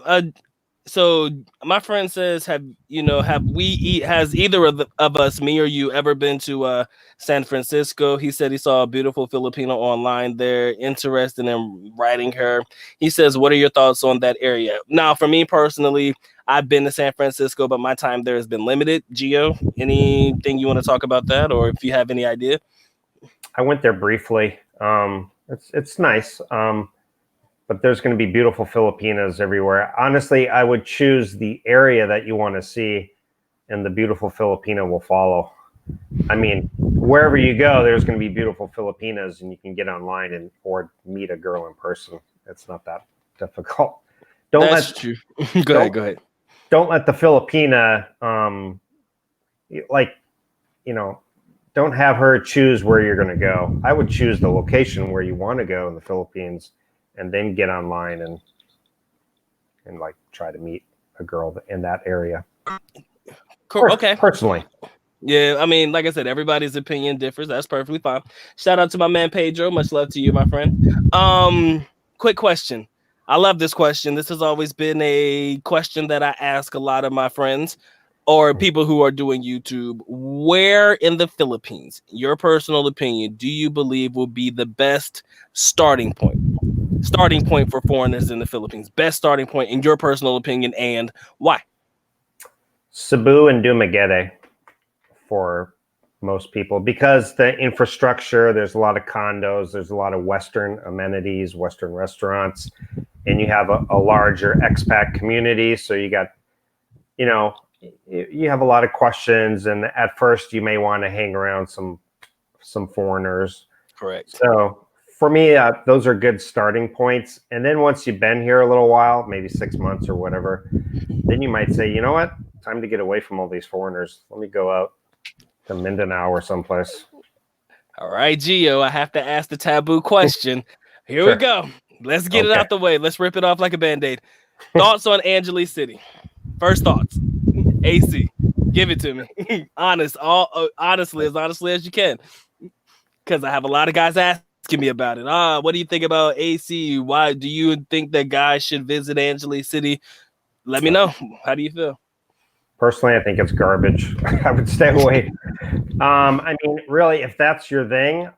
so my friend says, has either of us, me or you, ever been to San Francisco? He said he saw a beautiful Filipino online there, interested in writing her. He says, what are your thoughts on that area? Now, for me personally, I've been to San Francisco, but my time there has been limited. Gio, anything you want to talk about that, or if you have any idea? I went there briefly. It's nice. But there's going to be beautiful Filipinas everywhere. Honestly, I would choose the area that you want to see, and the beautiful Filipina will follow. I mean, wherever you go, there's going to be beautiful Filipinas, and you can get online and or meet a girl in person. It's not that difficult. That's true. Go ahead. Don't let the Filipina, don't have her choose where you're going to go. I would choose the location where you want to go in the Philippines, and then get online and like try to meet a girl in that area. Cool. Okay. Personally. Yeah, I mean, like I said, everybody's opinion differs. That's perfectly fine. Shout out to my man Pedro. Much love to you, my friend. Quick question. I love this question. This has always been a question that I ask a lot of my friends or people who are doing YouTube. Where in the Philippines, your personal opinion, do you believe will be the best starting point for foreigners in the Philippines? Best starting point in your personal opinion, and why? Cebu and Dumaguete for most people, because the infrastructure, there's a lot of condos, there's a lot of Western amenities, Western restaurants, and you have a larger expat community. So you got, you have a lot of questions, and at first you may want to hang around some foreigners. Correct. So for me, those are good starting points. And then once you've been here a little while, maybe 6 months or whatever, then you might say, you know what, time to get away from all these foreigners. Let me go out to Mindanao or someplace. All right, Gio, I have to ask the taboo question. Here we go. Let's get it out the way. Let's rip it off like a Band-Aid. Thoughts on Angeles City? First thoughts. AC. Give it to me. Honestly as you can. Because I have a lot of guys asking me about it. What do you think about AC? Why do you think that guys should visit Angeles City? Let me know. How do you feel? Personally, I think it's garbage. I would stay away. I mean, really, if that's your thing,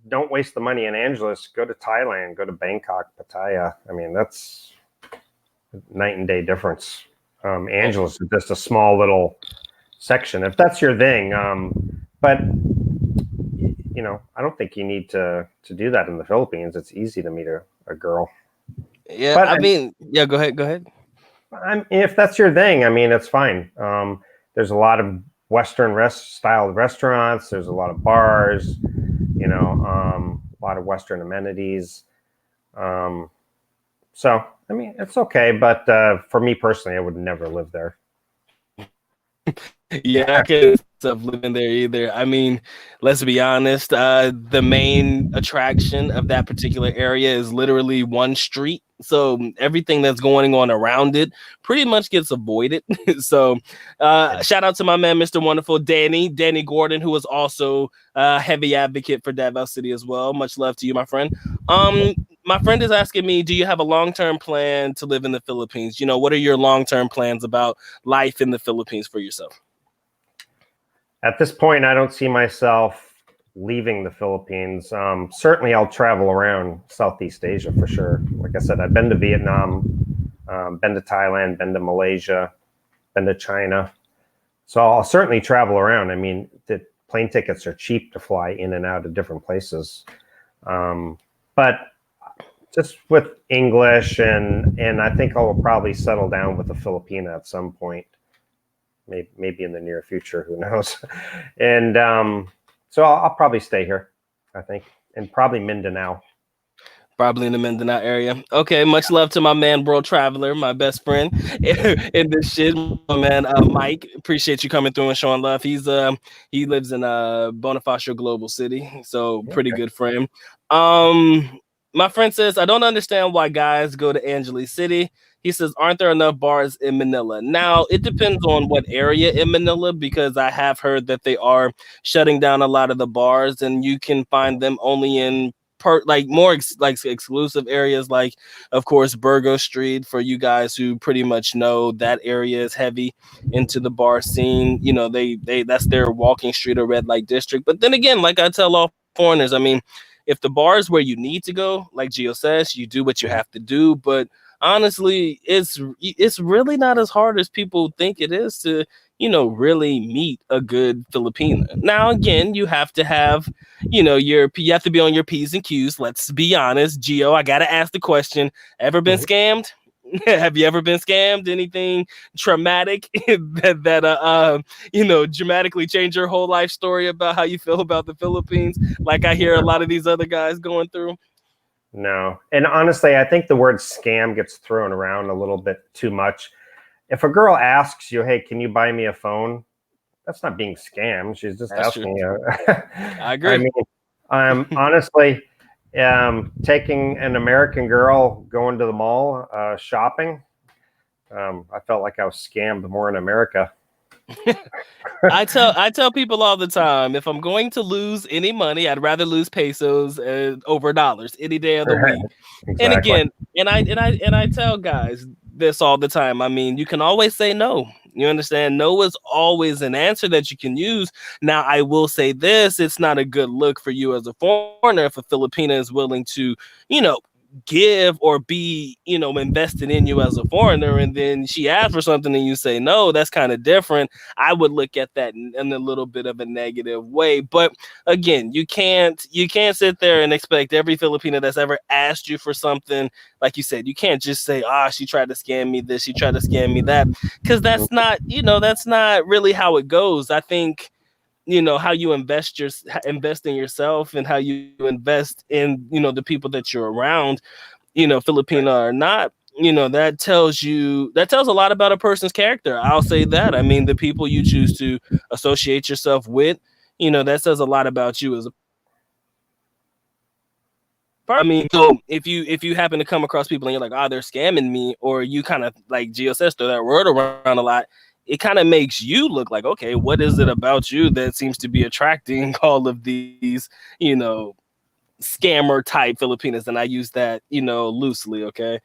don't waste the money in Angeles. Go to Thailand, go to Bangkok, Pattaya. I mean, that's night and day difference. Angeles is just a small little section, if that's your thing. But I don't think you need to do that in the Philippines. It's easy to meet a girl. Yeah, but go ahead. If that's your thing, I mean, it's fine. There's a lot of Western style restaurants. There's a lot of bars, a lot of Western amenities. So, I mean, it's okay. But for me personally, I would never live there. Yeah, I can't stop living there either. I mean, let's be honest. The main attraction of that particular area is literally one street. So everything that's going on around it pretty much gets avoided. So shout out to my man, Mr. Wonderful, Danny Gordon, who is also a heavy advocate for Davao City as well. Much love to you, my friend. My friend is asking me, do you have a long-term plan to live in the Philippines? What are your long-term plans about life in the Philippines for yourself? At this point, I don't see myself leaving the Philippines. Certainly, I'll travel around Southeast Asia for sure. Like I said, I've been to Vietnam, been to Thailand, been to Malaysia, been to China. So I'll certainly travel around. I mean, the plane tickets are cheap to fly in and out of different places. But just with English, and I think I'll probably settle down with a Filipina at some point. Maybe in the near future, who knows? And so I'll probably stay here, I think, and probably Mindanao. Probably in the Mindanao area. Okay, much love to my man, World Traveler, my best friend in this shit. My man, Mike, appreciate you coming through and showing love. He lives in Bonifacio Global City, so pretty good friend. My friend says, I don't understand why guys go to Angeles City. He says, aren't there enough bars in Manila? Now, it depends on what area in Manila, because I have heard that they are shutting down a lot of the bars, and you can find them only in exclusive areas, like of course Burgo Street, for you guys who pretty much know that area is heavy into the bar scene. You know, they that's their walking street or red light district. But then again, like I tell all foreigners, I mean, if the bar is where you need to go, like Gio says, you do what you have to do. But honestly, it's really not as hard as people think it is to, you know, really meet a good Filipina. Now, again, you have to have, you know, you have to be on your P's and Q's. Let's be honest, Gio, I gotta ask the question: ever been scammed? Have you ever been scammed? Anything traumatic that you know, dramatically change your whole life story about how you feel about the Philippines, like I hear a lot of these other guys going through? No. And honestly, I think the word scam gets thrown around a little bit too much. If a girl asks you, hey, can you buy me a phone? That's not being scammed. She's just That's asking true. you. I I agree. mean, honestly, taking an American girl going to the mall shopping, I felt like I was scammed more in America. I tell people all the time, if I'm going to lose any money, I'd rather lose pesos over dollars any day of the Right. week. And Exactly. again, and I tell guys this all the time. I mean, you can always say no. You understand? No is always an answer that you can use. Now, I will say this: it's not a good look for you as a foreigner if a Filipina is willing to, you know, give or be, you know, invested in you as a foreigner, and then she asks for something and you say no. That's kind of different. I would look at that in a little bit of a negative way. But again, you can't sit there and expect every Filipino that's ever asked you for something, like you said, you can't just say, she tried to scam me this, she tried to scam me that, because that's not, you know, that's not really how it goes. I think, you know, how you invest in yourself and how you invest in, you know, the people that you're around, you know, Filipino or not, you know, that tells a lot about a person's character. I'll say that. I mean, the people you choose to associate yourself with, you know, that says a lot about you as a person. I mean, so if you happen to come across people and you're like, they're scamming me, or you kind of, like Gio says, throw that word around a lot, it kind of makes you look like, okay, what is it about you that seems to be attracting all of these, you know, scammer type Filipinas? And I use that, you know, loosely, okay?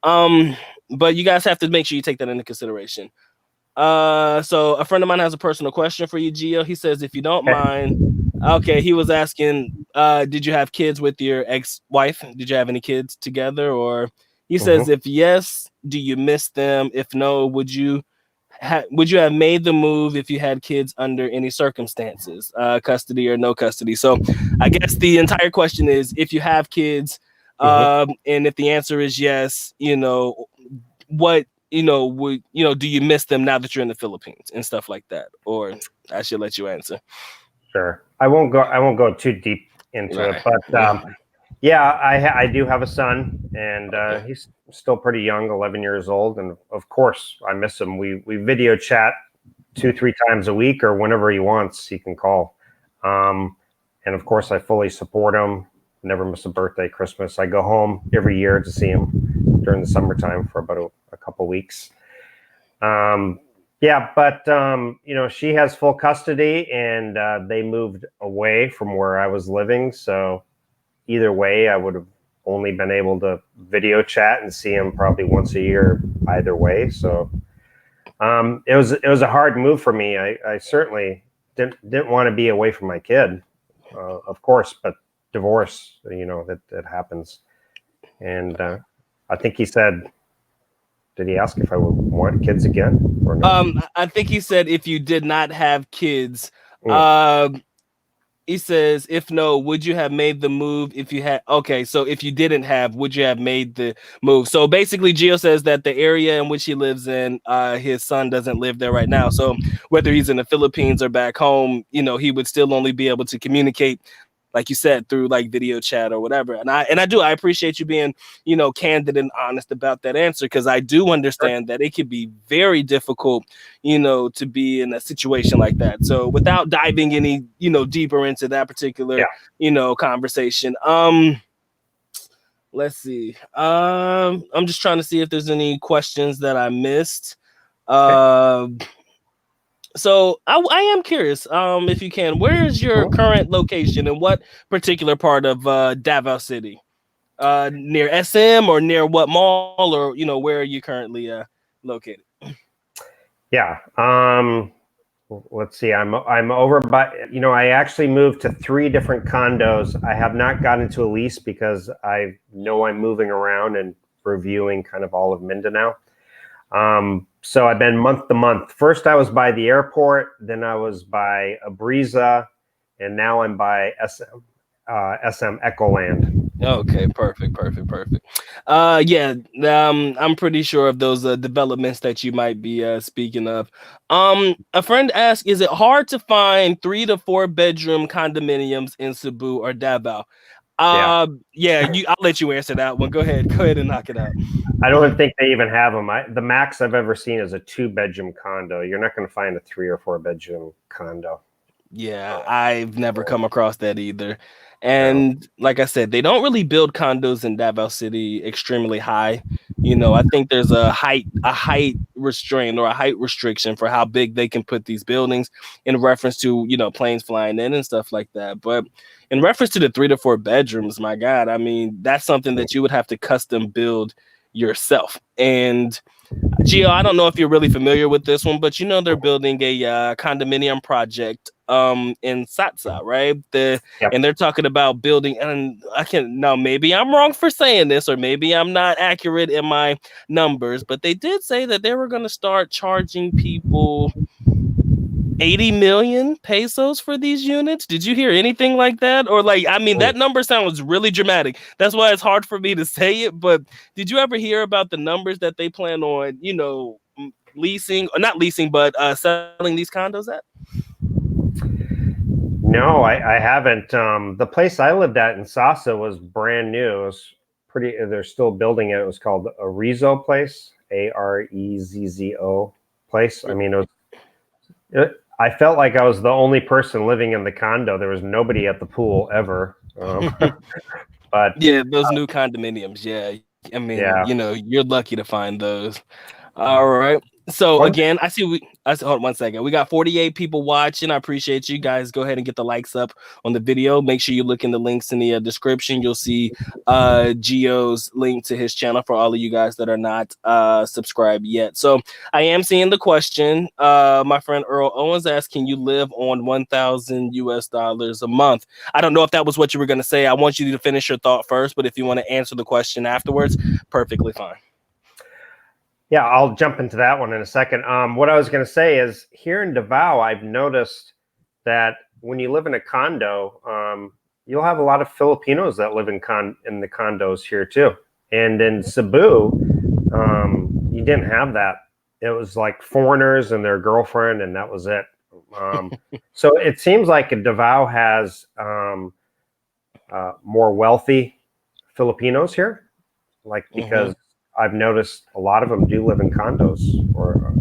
Um, but you guys have to make sure you take that into consideration. So a friend of mine has a personal question for you, Gio. He says, if you don't Okay. mind, okay, he was asking, did you have kids with your ex-wife? Did you have any kids together? Or he says, Mm-hmm. if yes, do you miss them? If no, would you have made the move if you had kids under any circumstances, custody or no custody? So I guess the entire question is, if you have kids, Mm-hmm. and if the answer is yes, you know, what, you know, would, you know, do you miss them now that you're in the Philippines and stuff like that? Or I should let you answer. Sure. I won't go too deep into it, Right. but yeah, I do have a son, and Okay. he's still pretty young, 11 years old, and of course I miss him. We video chat 2-3 times a week, or whenever he wants, he can call. And of course, I fully support him. Never miss a birthday, Christmas. I go home every year to see him during the summertime for about a couple weeks. Um, yeah, but you know, she has full custody, and they moved away from where I was living. So either way, I would have only been able to video chat and see him probably once a year either way. So it was a hard move for me. I certainly didn't want to be away from my kid, of course, but divorce, you know, that happens. And I think he said, did he ask if I would want kids again or no? I think he said if you did not have kids. Mm. Um, he says, if no, would you have made the move if you had? Okay, so if you didn't have, would you have made the move? So basically, Gio says that the area in which he lives in, his son doesn't live there right now. So whether he's in the Philippines or back home, you know, he would still only be able to communicate, like you said, through like video chat or whatever. And I appreciate you being, you know, candid and honest about that answer, because I do understand that it can be very difficult, you know, to be in a situation like that. So without diving any, you know, deeper into that particular, Yeah. you know, conversation, let's see. I'm just trying to see if there's any questions that I missed. Okay. Uh So I am curious, if you can, where is your current location and what particular part of Davao City? Near SM or near what mall, or where are you currently located? Yeah. Let's see. I'm over by. I actually moved to 3 different condos. I have not gotten into a lease because I know I'm moving around and reviewing kind of all of Mindanao. So I've been month to month. First, I was by the airport. Then I was by Abriza, and now I'm by SM Echoland. Okay, perfect. Yeah, I'm pretty sure of those developments that you might be speaking of. A friend asked, is it hard to find 3 to 4 bedroom condominiums in Cebu or Davao? Yeah. Yeah, I'll let you answer that one. Go ahead and knock it out. I don't think they even have them. The max I've ever seen is a 2-bedroom condo. You're not going to find a 3 or 4 bedroom condo. Yeah, I've never come across that either. No. And like I said, they don't really build condos in Davao City extremely high. I think there's a height restraint or a height restriction for how big they can put these buildings in reference to, planes flying in and stuff like that. But in reference to the 3 to 4 bedrooms, my God, I mean, that's something that you would have to custom build yourself. And Gio, I don't know if you're really familiar with this one, but they're building a condominium project in Satsa, right? Yep. And they're talking about building, and I can now, maybe I'm wrong for saying this, or maybe I'm not accurate in my numbers, but they did say that they were going to start charging people 80 million pesos for these units. Did you hear anything like that? Or that number sounds really dramatic. That's why it's hard for me to say it. But did you ever hear about the numbers that they plan on, leasing, or not leasing, but selling these condos at? No, I haven't. The place I lived at in Sasa was brand new. It was pretty. They're still building it. It was called Arezzo Place, Arezzo place. I mean, I felt like I was the only person living in the condo. There was nobody at the pool ever. But yeah, those new condominiums. Yeah, I mean, yeah. you're lucky to find those. All right. So again, I hold on 1 second. We got 48 people watching. I appreciate you guys. Go ahead and get the likes up on the video. Make sure you look in the links in the description. You'll see Gio's link to his channel for all of you guys that are not subscribed yet. So I am seeing the question. My friend Earl Owens asked, can you live on $1,000 a month? I don't know if that was what you were going to say. I want you to finish your thought first, but if you want to answer the question afterwards, perfectly fine. Yeah, I'll jump into that one in a second. What I was going to say is here in Davao, I've noticed that when you live in a condo, you'll have a lot of Filipinos that live in the condos here too. And in Cebu, you didn't have that. It was like foreigners and their girlfriend, and that was it. So it seems like Davao has more wealthy Filipinos here, because I've noticed a lot of them do live in condos, or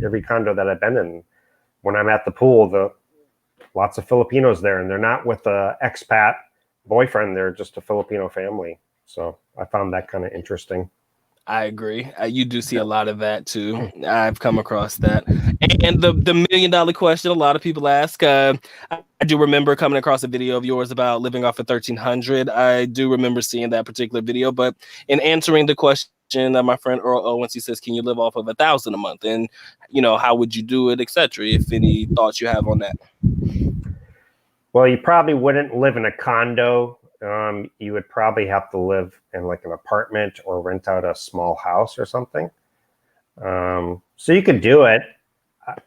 every condo that I've been in. When I'm at the pool, lots of Filipinos there, and they're not with an expat boyfriend. They're just a Filipino family. So I found that kind of interesting. I agree. You do see a lot of that too. I've come across that. And the $1 million question a lot of people ask, I do remember coming across a video of yours about living off of 1,300. I do remember seeing that particular video, but in answering the question, my friend Earl Owens, he says, can you live off of 1,000 a month? And, how would you do it, etc. If any thoughts you have on that? Well, you probably wouldn't live in a condo. You would probably have to live in like an apartment or rent out a small house or something. So you could do it.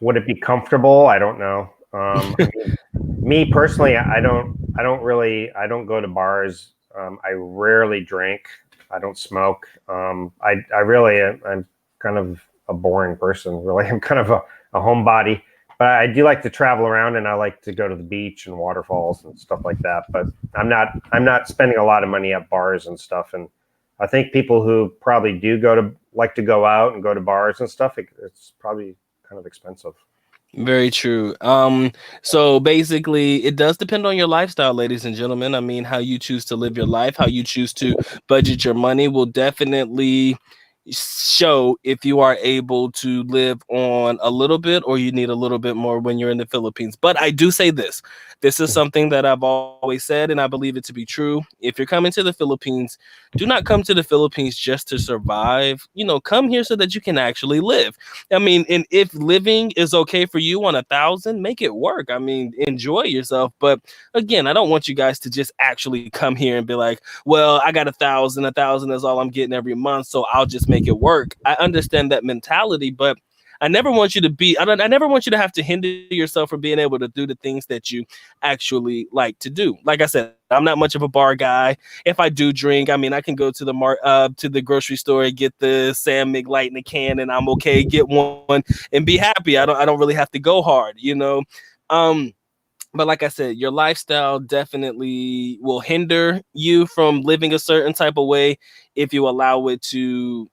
Would it be comfortable? I don't know. I mean, me personally, I don't go to bars. I rarely drink. I don't smoke. I'm kind of a boring person, really. I'm kind of a homebody. But I do like to travel around, and I like to go to the beach and waterfalls and stuff like that. But I'm not spending a lot of money at bars and stuff. And I think people who probably like to go out and go to bars and stuff, it's probably kind of expensive. Very true. So basically it does depend on your lifestyle, ladies and gentlemen. I mean, how you choose to live your life, how you choose to budget your money will definitely, show if you are able to live on a little bit or you need a little bit more when you're in the Philippines. But I do say this. This is something that I've always said, and I believe it to be true. If you're coming to the Philippines, do not come to the Philippines just to survive. Come here so that you can actually live. I mean, and if living is okay for you on 1,000, make it work. I mean, enjoy yourself. But again, I don't want you guys to just actually come here and be like, well, I got 1,000. 1,000 is all I'm getting every month, so I'll just make it work. I understand that mentality, but I never want you to be. I never want you to have to hinder yourself from being able to do the things that you actually like to do. Like I said, I'm not much of a bar guy. If I do drink, I mean, I can go to the grocery store and get the Sam McLight in a can, and I'm okay. Get one and be happy. I don't really have to go hard. But like I said, your lifestyle definitely will hinder you from living a certain type of way if you allow it to,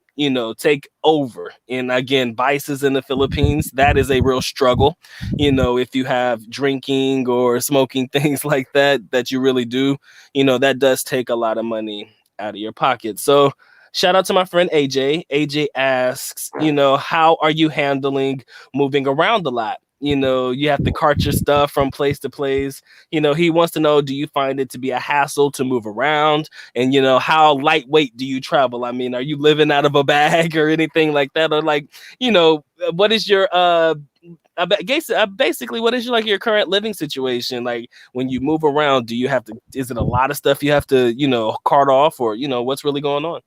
take over. And again, vices in the Philippines, that is a real struggle. If you have drinking or smoking things like that you really do, that does take a lot of money out of your pocket. So shout out to my friend AJ. AJ asks, how are you handling moving around a lot? You have to cart your stuff from place to place. He wants to know, do you find it to be a hassle to move around? And, how lightweight do you travel? I mean, are you living out of a bag or anything like that? Or what is your, basically, what is your current living situation? Like when you move around, is it a lot of stuff you have to, cart off, or, what's really going on?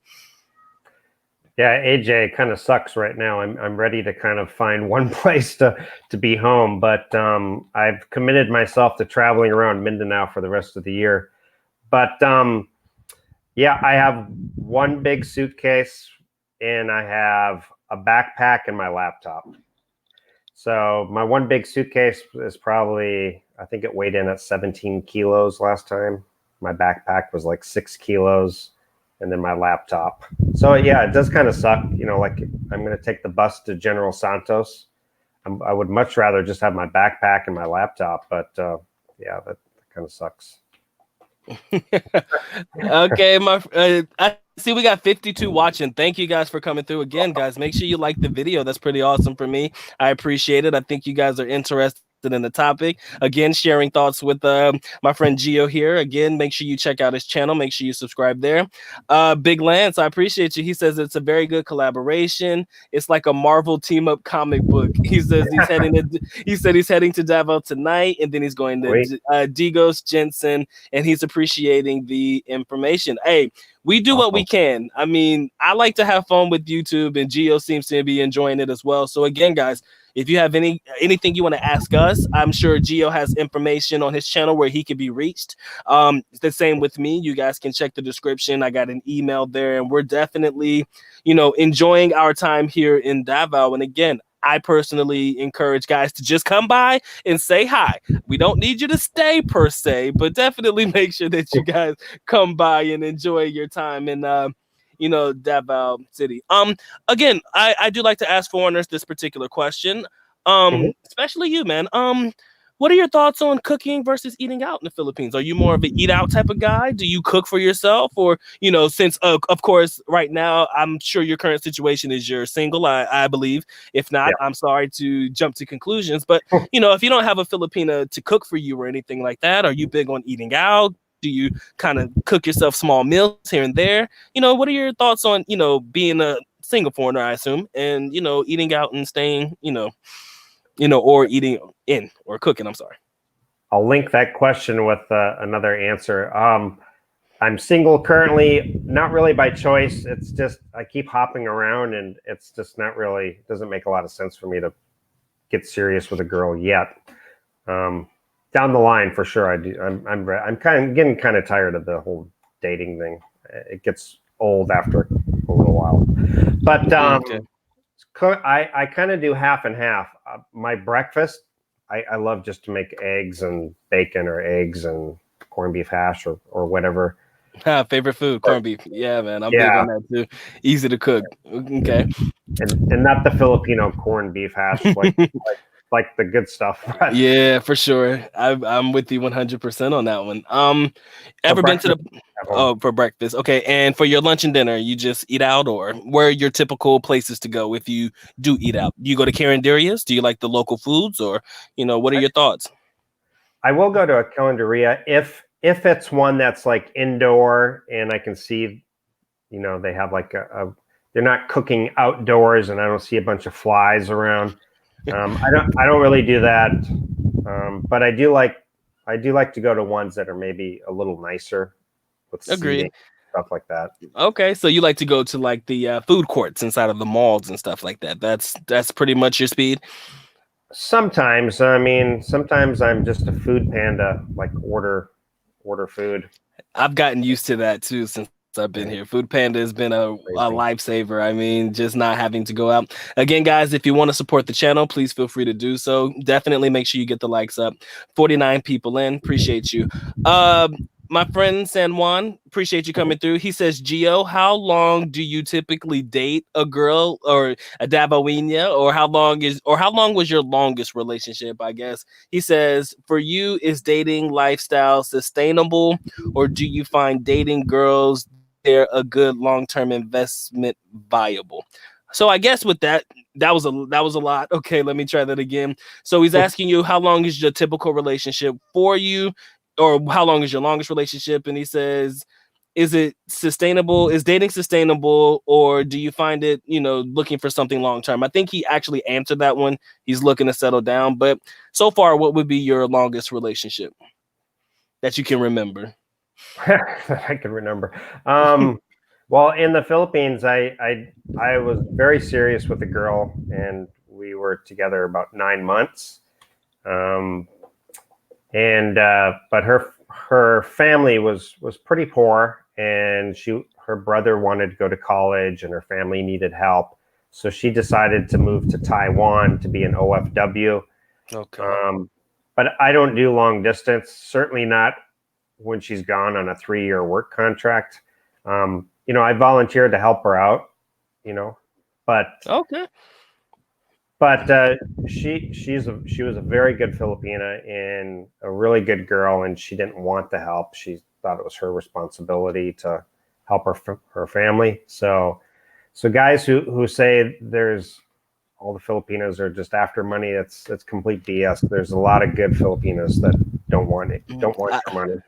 Yeah, AJ kind of sucks right now. I'm ready to kind of find one place to be home, but I've committed myself to traveling around Mindanao for the rest of the year. But yeah, I have one big suitcase and I have a backpack and my laptop. So my one big suitcase is probably, I think it weighed in at 17 kilos last time. My backpack was like 6 kilos. And then my laptop. So yeah, it does kind of suck. Like I'm going to take the bus to General Santos. I would much rather just have my backpack and my laptop, but yeah, that kind of sucks. Okay, I see we got 52 watching. Thank you guys for coming through again, guys. Make sure you like the video. That's pretty awesome for me. I appreciate it. I think you guys are interested in the topic. Again, sharing thoughts with my friend Gio here. Again, make sure you check out his channel. Make sure you subscribe there. Big Lance, I appreciate you. He says it's a very good collaboration. It's like a Marvel team up comic book. He says he's heading to Davao tonight, and then he's going to Digos Jensen, and he's appreciating the information. Hey, we do what we can. I mean, I like to have fun with YouTube, and Gio seems to be enjoying it as well. So again, guys, if you have anything you want to ask us, I'm sure Gio has information on his channel where he can be reached. It's the same with me. You guys can check the description. I got an email there, and we're definitely, enjoying our time here in Davao. And again, I personally encourage guys to just come by and say hi. We don't need you to stay per se, but definitely make sure that you guys come by and enjoy your time in Davao City. Again, I do like to ask foreigners this particular question. Especially you, man. What are your thoughts on cooking versus eating out in the Philippines? Are you more of an eat out type of guy? Do you cook for yourself? Or, since, of course, right now, I'm sure your current situation is you're single, I believe. If not, I'm sorry to jump to conclusions. But, if you don't have a Filipina to cook for you or anything like that, are you big on eating out? Do you kind of cook yourself small meals here and there? What are your thoughts on, being a single foreigner, I assume, and, eating out and staying, or eating in or cooking? I'm sorry. I'll link that question with another answer. I'm single currently, not really by choice. It's just I keep hopping around, and it's just not really, doesn't make a lot of sense for me to get serious with a girl yet. Down the line, for sure, I do. I'm getting kind of tired of the whole dating thing. It gets old after a little while. But I kind of do half and half. My breakfast, I love just to make eggs and bacon, or eggs and corned beef hash, or whatever. Favorite food, corned beef. Yeah, man, I'm big on that too. Easy to cook. Okay. And not the Filipino corned beef hash, like the good stuff. Yeah, for sure. I'm with you 100% on that one. Ever been to the home. Oh, for breakfast. Okay. And for your lunch and dinner, you just eat out, or where are your typical places to go if you do eat out? Do you go to Carinderias? Do you like the local foods, or, what are your thoughts? I will go to a calendaria if it's one that's like indoor and I can see, they have like they're not cooking outdoors and I don't see a bunch of flies around. I don't really do that. But I do like to go to ones that are maybe a little nicer with seating, Agreed. stuff like that. Okay, so you like to go to like the food courts inside of the malls and stuff like that. That's pretty much your speed. Sometimes, sometimes I'm just a food panda, like order food. I've gotten used to that too since I've been here. Food Panda has been a Crazy. lifesaver. I mean, just not having to go out. Again, guys, if you want to support the channel, please feel free to do so. Definitely make sure you get the likes up. 49 people in. Appreciate you. My friend San Juan, appreciate you coming through. He says, Gio, how long do you typically date a girl or a Davoinia? Or how long was your longest relationship, I guess? He says, for you, is dating lifestyle sustainable? Or do you find dating girls there a good long-term investment viable? So I guess with that was a lot. Okay, let me try that again. So he's asking you, how long is your typical relationship for you, or how long is your longest relationship? And he says, is it sustainable? Is dating sustainable, or do you find it, looking for something long term? I think he actually answered that one. He's looking to settle down, but so far, what would be your longest relationship that you can remember? I can remember. Well, in the Philippines, I was very serious with a girl, and we were together about 9 months. Um, and but her family was pretty poor, and her brother wanted to go to college, and her family needed help, so she decided to move to Taiwan to be an OFW. Okay. But I don't do long distance, certainly not when she's gone on a 3-year work contract. I volunteered to help her out, but Okay. she was a very good Filipina and a really good girl, and she didn't want the help. She thought it was her responsibility to help her family. So guys who say there's all the Filipinos are just after money, that's complete BS. There's a lot of good Filipinos that don't want your money.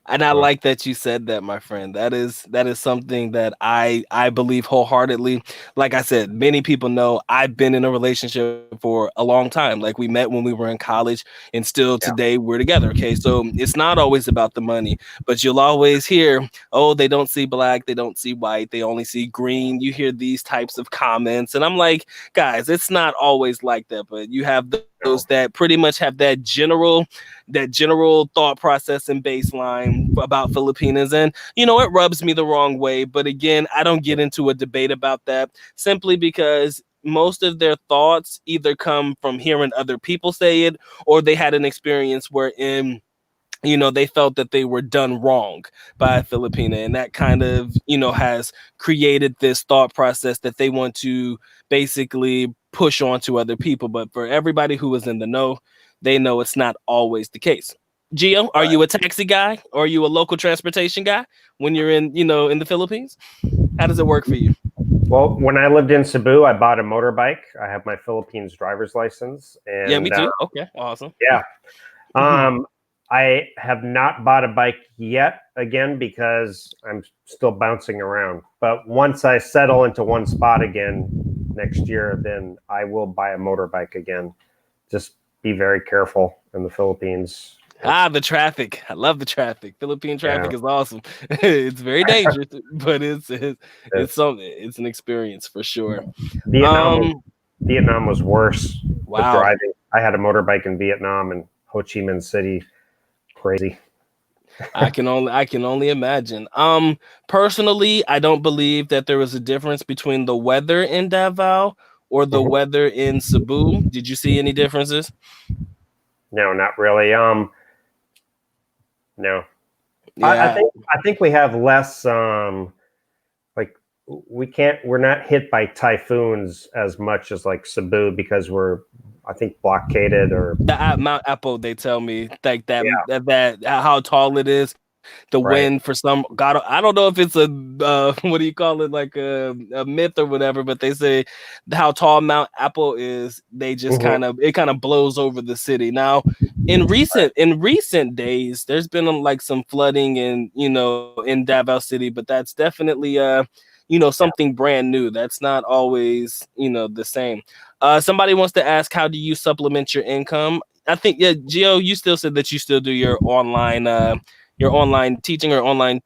And I like that you said that, my friend. That is something that I believe wholeheartedly. Like I said, many people know I've been in a relationship for a long time. Like, we met when we were in college, and still Yeah. today we're together. Okay, so it's not always about the money, but you'll always hear, "Oh, they don't see black, they don't see white, they only see green." You hear these types of comments, and I'm like, guys, it's not always like that. But you have those that pretty much have that general thought process and baseline about Filipinas. And, it rubs me the wrong way. But again, I don't get into a debate about that, simply because most of their thoughts either come from hearing other people say it, or they had an experience wherein, they felt that they were done wrong by a Filipina. And that kind of, has created this thought process that they want to basically push on to other people. But for everybody who is in the know, they know it's not always the case. Gio, are you a taxi guy, or are you a local transportation guy when you're in the Philippines? How does it work for you? Well, when I lived in Cebu, I bought a motorbike. I have my Philippines driver's license, Yeah, me and too. Okay, awesome. yeah, I have not bought a bike yet, again, because I'm still bouncing around. But once I settle into one spot again next year, then I will buy a motorbike again. Just be very careful in the Philippines. The traffic. I love the traffic. Philippine traffic is awesome. It's very dangerous, but it's something. It's an experience for sure. Vietnam was worse with Wow. driving. I had a motorbike in Vietnam and Ho Chi Minh City. Crazy. I can only imagine. Personally, I don't believe that there was a difference between the weather in Davao or the weather in Cebu. Did you see any differences? No, not really. No. Yeah. I think we have less like we're not hit by typhoons as much as like Cebu, because we're, I think, blockaded or Mount Apple, they tell me, like that how tall it is to Right. win for some God. I don't know if it's a what do you call it, like a myth or whatever, but they say how tall Mount Apple is, they just Mhm. it kind of blows over the city. Now, in recent days, there's been like some flooding in in Davao City, but that's definitely Yeah. something brand new. That's not always the same. Somebody wants to ask, how do you supplement your income? I think, yeah, Gio, you still said that you still do your online teaching or online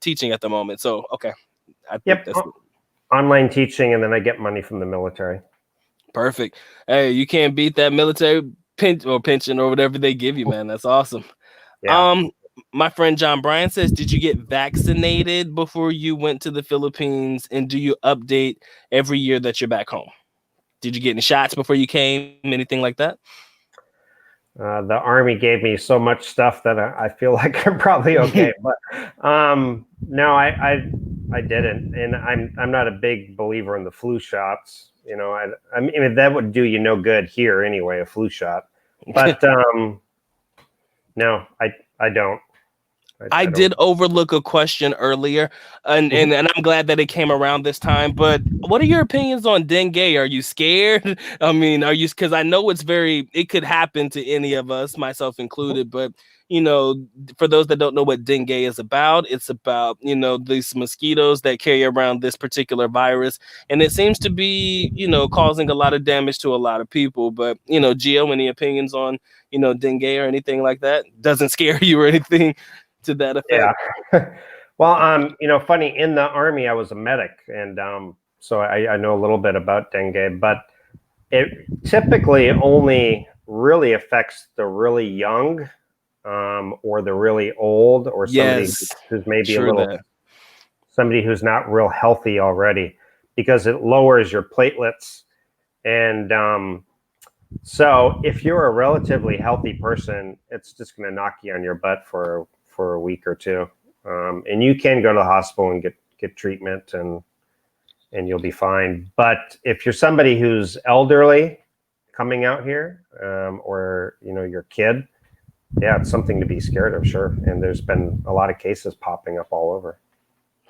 teaching at the moment. So okay, I think Yep. that's Online teaching, and then I get money from the military. perfect. Hey, you can't beat that military pension or whatever they give you, man. That's awesome. Yeah. Um, my friend John Bryan says, did you get vaccinated before you went to the Philippines, and do you update every year that you're back home? Did you get any shots before you came? Anything like that? The Army gave me so much stuff that I feel like I'm probably okay. But no, I didn't, and I'm not a big believer in the flu shots. I mean that would do you no good here anyway, a flu shot. But no, I don't. I I don't. did overlook a question earlier, and, Mhm. and I'm glad that it came around this time. But what are your opinions on dengue? Are you scared? I mean, are you? Because I know it could happen to any of us, myself included. But you know, for those that don't know what dengue is about, it's about these mosquitoes that carry around this particular virus, and it seems to be causing a lot of damage to a lot of people. But Gio, any opinions on dengue or anything like that? Doesn't scare you or anything to that effect? Yeah. Well, funny, in the Army, I was a medic, and so I know a little bit about dengue, but it typically only really affects the really young, or the really old, or somebody Yes, who's maybe true that. somebody who's not real healthy already, because it lowers your platelets. And so if you're a relatively healthy person, it's just going to knock you on your butt for a week or two, and you can go to the hospital and get treatment, and you'll be fine. But if you're somebody who's elderly coming out here, or your kid, yeah, it's something to be scared of, sure. And there's been a lot of cases popping up all over.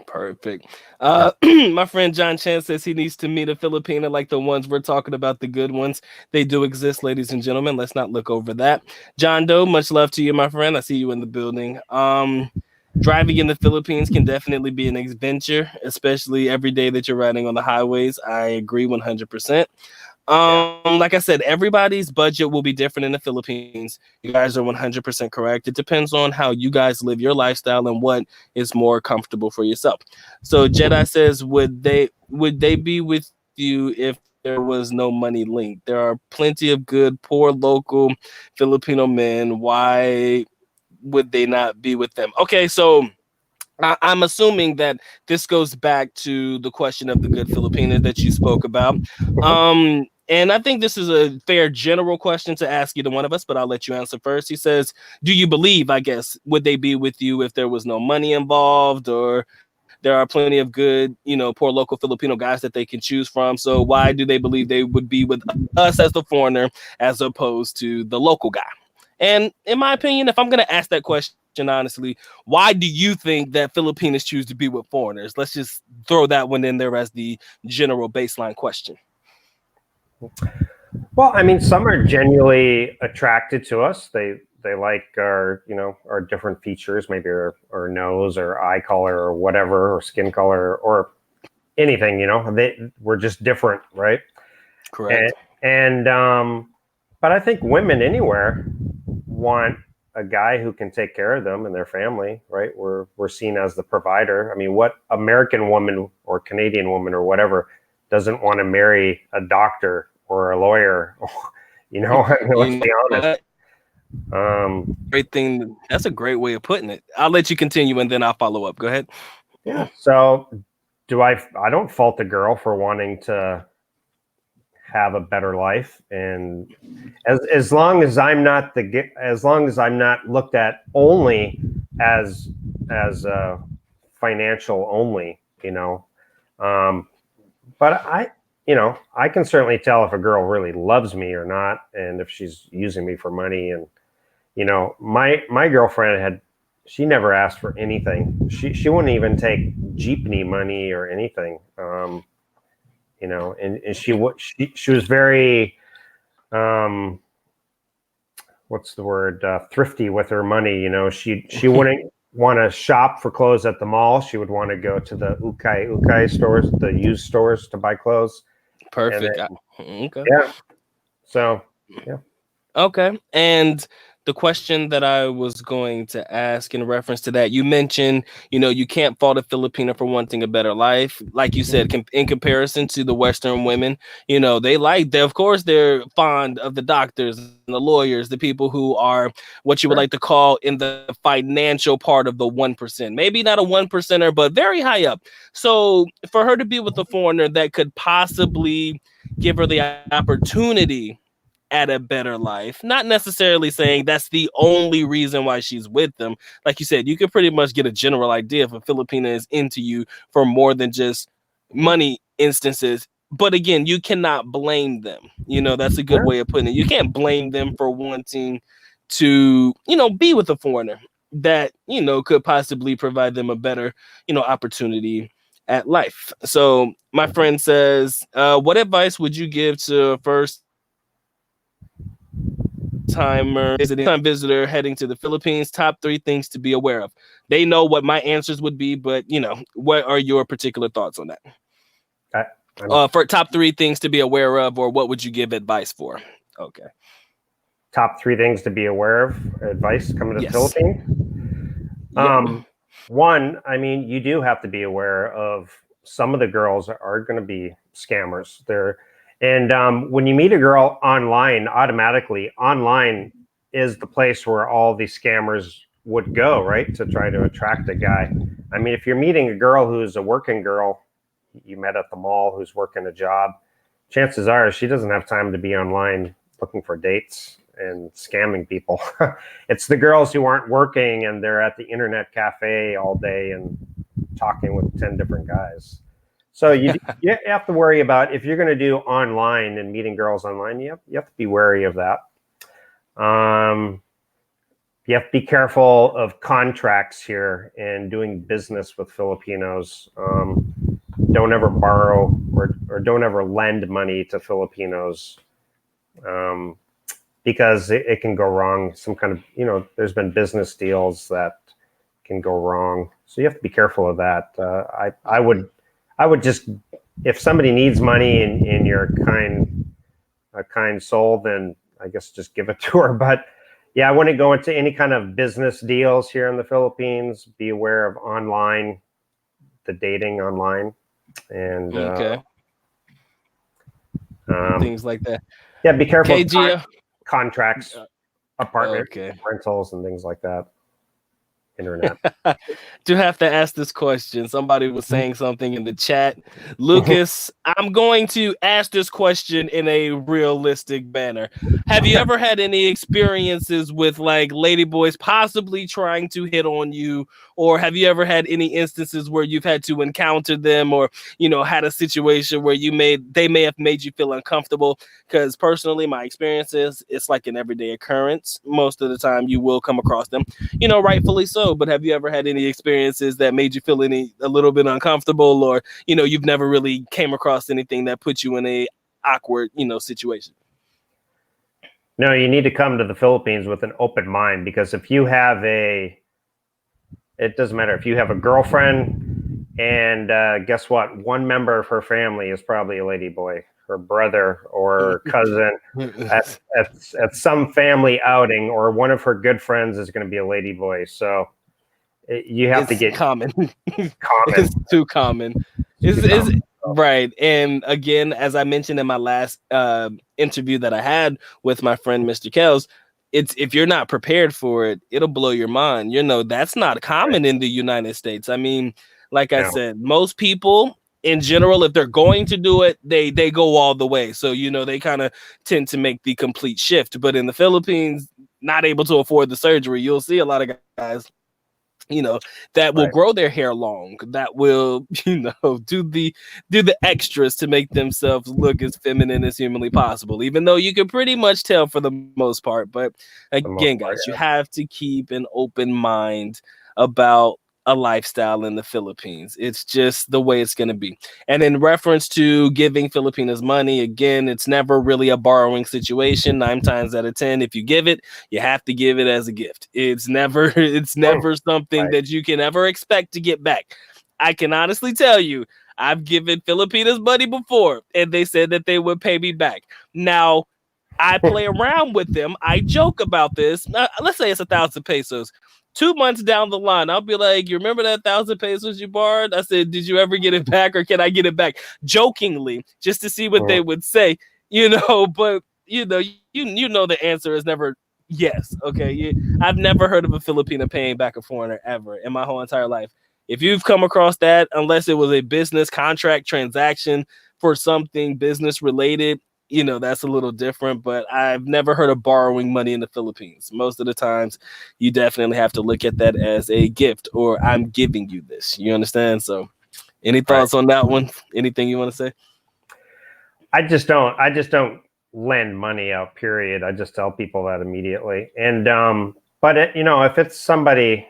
Perfect. Yeah. My friend John Chan says he needs to meet a Filipina like the ones we're talking about, the good ones. They do exist, ladies and gentlemen. Let's not look over that. John Doe, much love to you, my friend. I see you in the building. Driving in the Philippines can definitely be an adventure, especially every day that you're riding on the highways. I agree 100%. Yeah. Like I said, everybody's budget will be different in the Philippines. You guys are 100% correct. It depends on how you guys live your lifestyle and what is more comfortable for yourself. So Jedi says, would they be with you if there was no money linked? There are plenty of good, poor local Filipino men. Why would they not be with them? Okay, so I'm assuming that this goes back to the question of the good Filipina that you spoke about. And I think this is a fair general question to ask either one of us, but I'll let you answer first. He says, do you believe, I guess, would they be with you if there was no money involved, or there are plenty of good, poor local Filipino guys that they can choose from? So why do they believe they would be with us as the foreigner as opposed to the local guy? And in my opinion, if I'm going to ask that question honestly, why do you think that Filipinos choose to be with foreigners? Let's just throw that one in there as the general baseline question. Well, I mean, some are genuinely attracted to us. They like our different features, maybe our nose or eye color or whatever, or skin color or anything. We're just different, right? And Correct. and but I think women anywhere want a guy who can take care of them and their family, right? We're seen as the provider. I mean, what American woman or Canadian woman or whatever doesn't want to marry a doctor or a lawyer? Let's You be honest. know, great thing. That's a great way of putting it. I'll let you continue and then I'll follow up. Go ahead. Yeah. So I don't fault the girl for wanting to have a better life, and as long as I'm not looked at only as financial only, um, but I can certainly tell if a girl really loves me or not, and if she's using me for money. And my girlfriend she never asked for anything. She wouldn't even take jeepney money or anything. You know, and she was very what's the word, thrifty with her money. You know, she wouldn't want to shop for clothes at the mall. She would want to go to the ukai stores, the used stores, to buy clothes. Perfect. Okay. Yeah. So yeah. Okay. And the question that I was going to ask in reference to that, you mentioned, you can't fault a Filipino for wanting a better life. Like you said, in comparison to the Western women, of course, they're fond of the doctors and the lawyers, the people who are what you would like to call in the financial part of the 1%. Maybe not a 1%er, but very high up. So for her to be with a foreigner that could possibly give her the opportunity at a better life, not necessarily saying that's the only reason why she's with them. Like you said, you could pretty much get a general idea if a Filipina is into you for more than just money instances. But again, you cannot blame them. That's a good way of putting it. You can't blame them for wanting to, be with a foreigner that, could possibly provide them a better, opportunity at life. So my friend says, what advice would you give to a first timer visitor heading to the Philippines? Top 3 things to be aware of. They know what my answers would be, but what are your particular thoughts on that? For top 3 things to be aware of, or what would you give advice for? Okay. Top 3 things to be aware of, advice coming to the Philippines. Yep. One, I mean, you do have to be aware of some of the girls are going to be scammers. And when you meet a girl online, automatically online is the place where all these scammers would go, right, to try to attract a guy. I mean, if you're meeting a girl who's a working girl, you met at the mall, who's working a job, chances are she doesn't have time to be online looking for dates and scamming people. It's the girls who aren't working and they're at the internet cafe all day and talking with 10 different guys. So you have to worry about, if you're going to do online and meeting girls online, you have to be wary of that. You have to be careful of contracts here and doing business with Filipinos. Don't ever borrow or don't ever lend money to Filipinos, because it can go wrong. Some kind of, there's been business deals that can go wrong. So you have to be careful of that. I would just, if somebody needs money and you're a kind soul, then I guess just give it to her. But yeah, I wouldn't go into any kind of business deals here in the Philippines. Be aware of the dating online, and things like that. Yeah, be careful of contracts, apartment rentals, and things like that. Internet. Do have to ask this question. Somebody was saying something in the chat. Lucas, I'm going to ask this question in a realistic manner. Have you ever had any experiences with like ladyboys possibly trying to hit on you, or have you ever had any instances where you've had to encounter them, or had a situation where they may have made you feel uncomfortable? Because personally, my experience is it's like an everyday occurrence. Most of the time you will come across them, rightfully so. But have you ever had any experiences that made you feel a little bit uncomfortable, or you've never really came across anything that put you in a awkward situation? No, you need to come to the Philippines with an open mind, because if you have it doesn't matter if you have a girlfriend and guess what, one member of her family is probably a ladyboy, her brother or cousin at some family outing, or one of her good friends is going to be a ladyboy. So you have to get common. It's too common. It's right. And again, as I mentioned in my last interview that I had with my friend Mr. Kells, if you're not prepared for it, it'll blow your mind. That's not common in the United States. I mean, like I said, most people in general, if they're going to do it, they go all the way. So, they kind of tend to make the complete shift. But in the Philippines, not able to afford the surgery, you'll see a lot of guys that will Right. grow their hair long, that will, do the extras to make themselves look as feminine as humanly possible, even though you can pretty much tell for the most part. But For the again, most part, guys, you yeah. have to keep an open mind about a lifestyle in the Philippines. It's just the way it's going to be. And in reference to giving Filipinas money, again, it's never really a borrowing situation. 9 times out of 10, if you give it, you have to give it as a gift. It's never it's Mm, never something right. that you can ever expect to get back. I can honestly tell you, I've given Filipinas money before and they said that they would pay me back. Now, I play around with them. I joke about this. Let's say it's 1,000 pesos. 2 months down the line, I'll be like, "You remember that 1,000 pesos you borrowed?" I said, "Did you ever get it back, or can I get it back?" Jokingly, just to see what Mm, they would say, But you know the answer is never yes. Okay, I've never heard of a Filipino paying back a foreigner ever in my whole entire life. If you've come across that, unless it was a business contract transaction for something business related, that's a little different, but I've never heard of borrowing money in the Philippines. Most of the times, you definitely have to look at that as a gift, or I'm giving you this. You understand? So, any right. thoughts on that one? Anything you want to say? I just don't lend money out, period. I just tell people that immediately. And but if it's somebody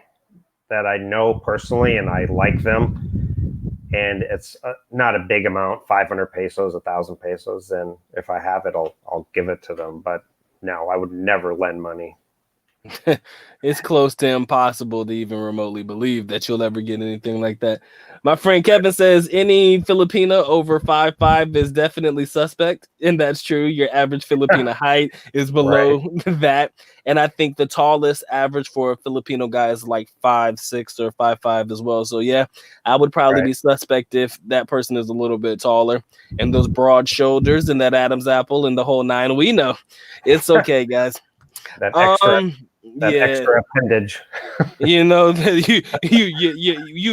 that I know personally and I like them, and it's not a big amount, 500 pesos, 1,000 pesos, then if I have it, I'll give it to them. But no, I would never lend money. It's close to impossible to even remotely believe that you'll ever get anything like that. My friend Kevin says any Filipina over 5'5" is definitely suspect, and that's true. Your average Filipina height is Right. below that, and I think the tallest average for a Filipino guy is like 5'6" or 5'5" as well. So yeah, I would probably Right. be suspect if that person is a little bit taller, and those broad shoulders and that Adam's apple and the whole nine. We know it's okay, guys. that extra Um, that yeah, extra appendage. that you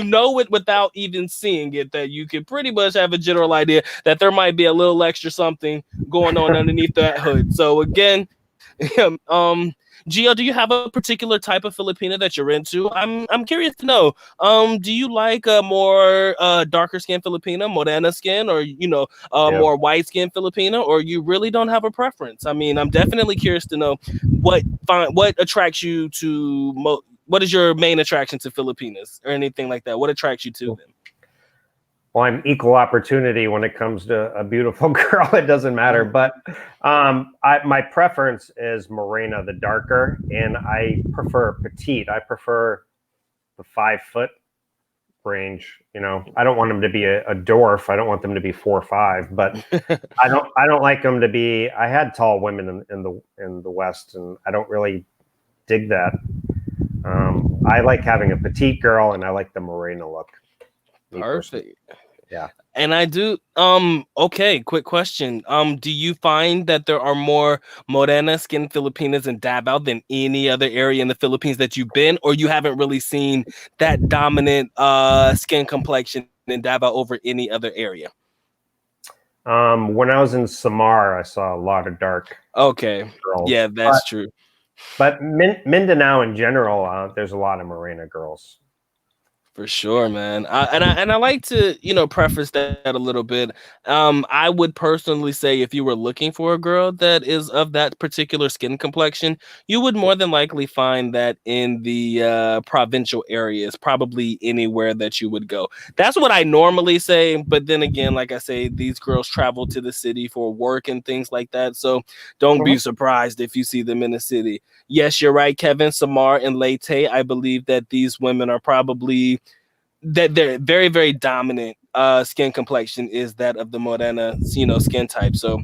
know it without even seeing it, that you can pretty much have a general idea that there might be a little extra something going on underneath that hood. So again, Gio, do you have a particular type of Filipina that you're into? I'm curious to know. Do you like a more darker skin Filipina, morena skin, or Yeah. more white skin Filipina, or you really don't have a preference? I mean, I'm definitely curious to know what attracts you to what is your main attraction to Filipinas or anything like that? What attracts you to them? Well, I'm equal opportunity when it comes to a beautiful girl. It doesn't matter, Mm. but my preference is morena, the darker, and I prefer petite. I prefer the 5 foot range. I don't want them to be a dwarf. I don't want them to be 4 or 5, but I don't like them to be. I had tall women in the West, and I don't really dig that. I like having a petite girl, and I like the morena look. Me personally, Perfect. yeah. And I do. Okay, quick question. Do you find that there are more morena skin Filipinas in Davao than any other area in the Philippines that you've been, or you haven't really seen that dominant skin complexion in Davao over any other area? When I was in Samar, I saw a lot of dark Okay. girls, Yeah, that's true. but Mindanao in general, there's a lot of morena girls. For sure, man. And I like to, preface that a little bit. I would personally say if you were looking for a girl that is of that particular skin complexion, you would more than likely find that in the provincial areas, probably anywhere that you would go. That's what I normally say. But then again, like I say, these girls travel to the city for work and things like that. So don't Mhm. be surprised if you see them in the city. Yes, you're right, Kevin, Samar, and Leyte. I believe that these women are probably that their very very dominant skin complexion is that of the morena skin type. So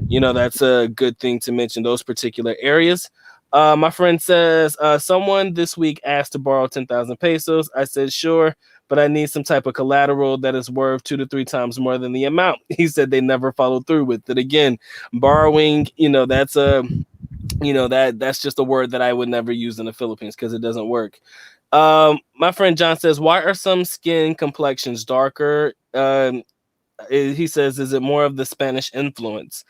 that's a good thing to mention, those particular areas. My friend says someone this week asked to borrow 10,000 pesos. I said sure, but I need some type of collateral that is worth 2 to 3 times more than the amount. He said they never followed through with it. Again, borrowing, that's a that's just a word that I would never use in the Philippines because it doesn't work. My friend John says, why are some skin complexions darker? He says, is it more of the Spanish influence?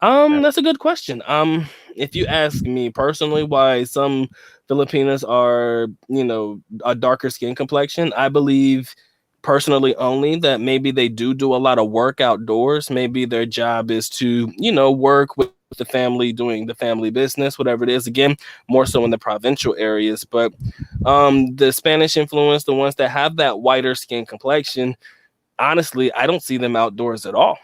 That's a good question. If you ask me personally why some Filipinas are, a darker skin complexion, I believe personally only that maybe they do a lot of work outdoors. Maybe their job is to, work with the family, doing the family business, whatever it is. Again, more so in the provincial areas, but the Spanish influence, the ones that have that whiter skin complexion, honestly, I don't see them outdoors at all.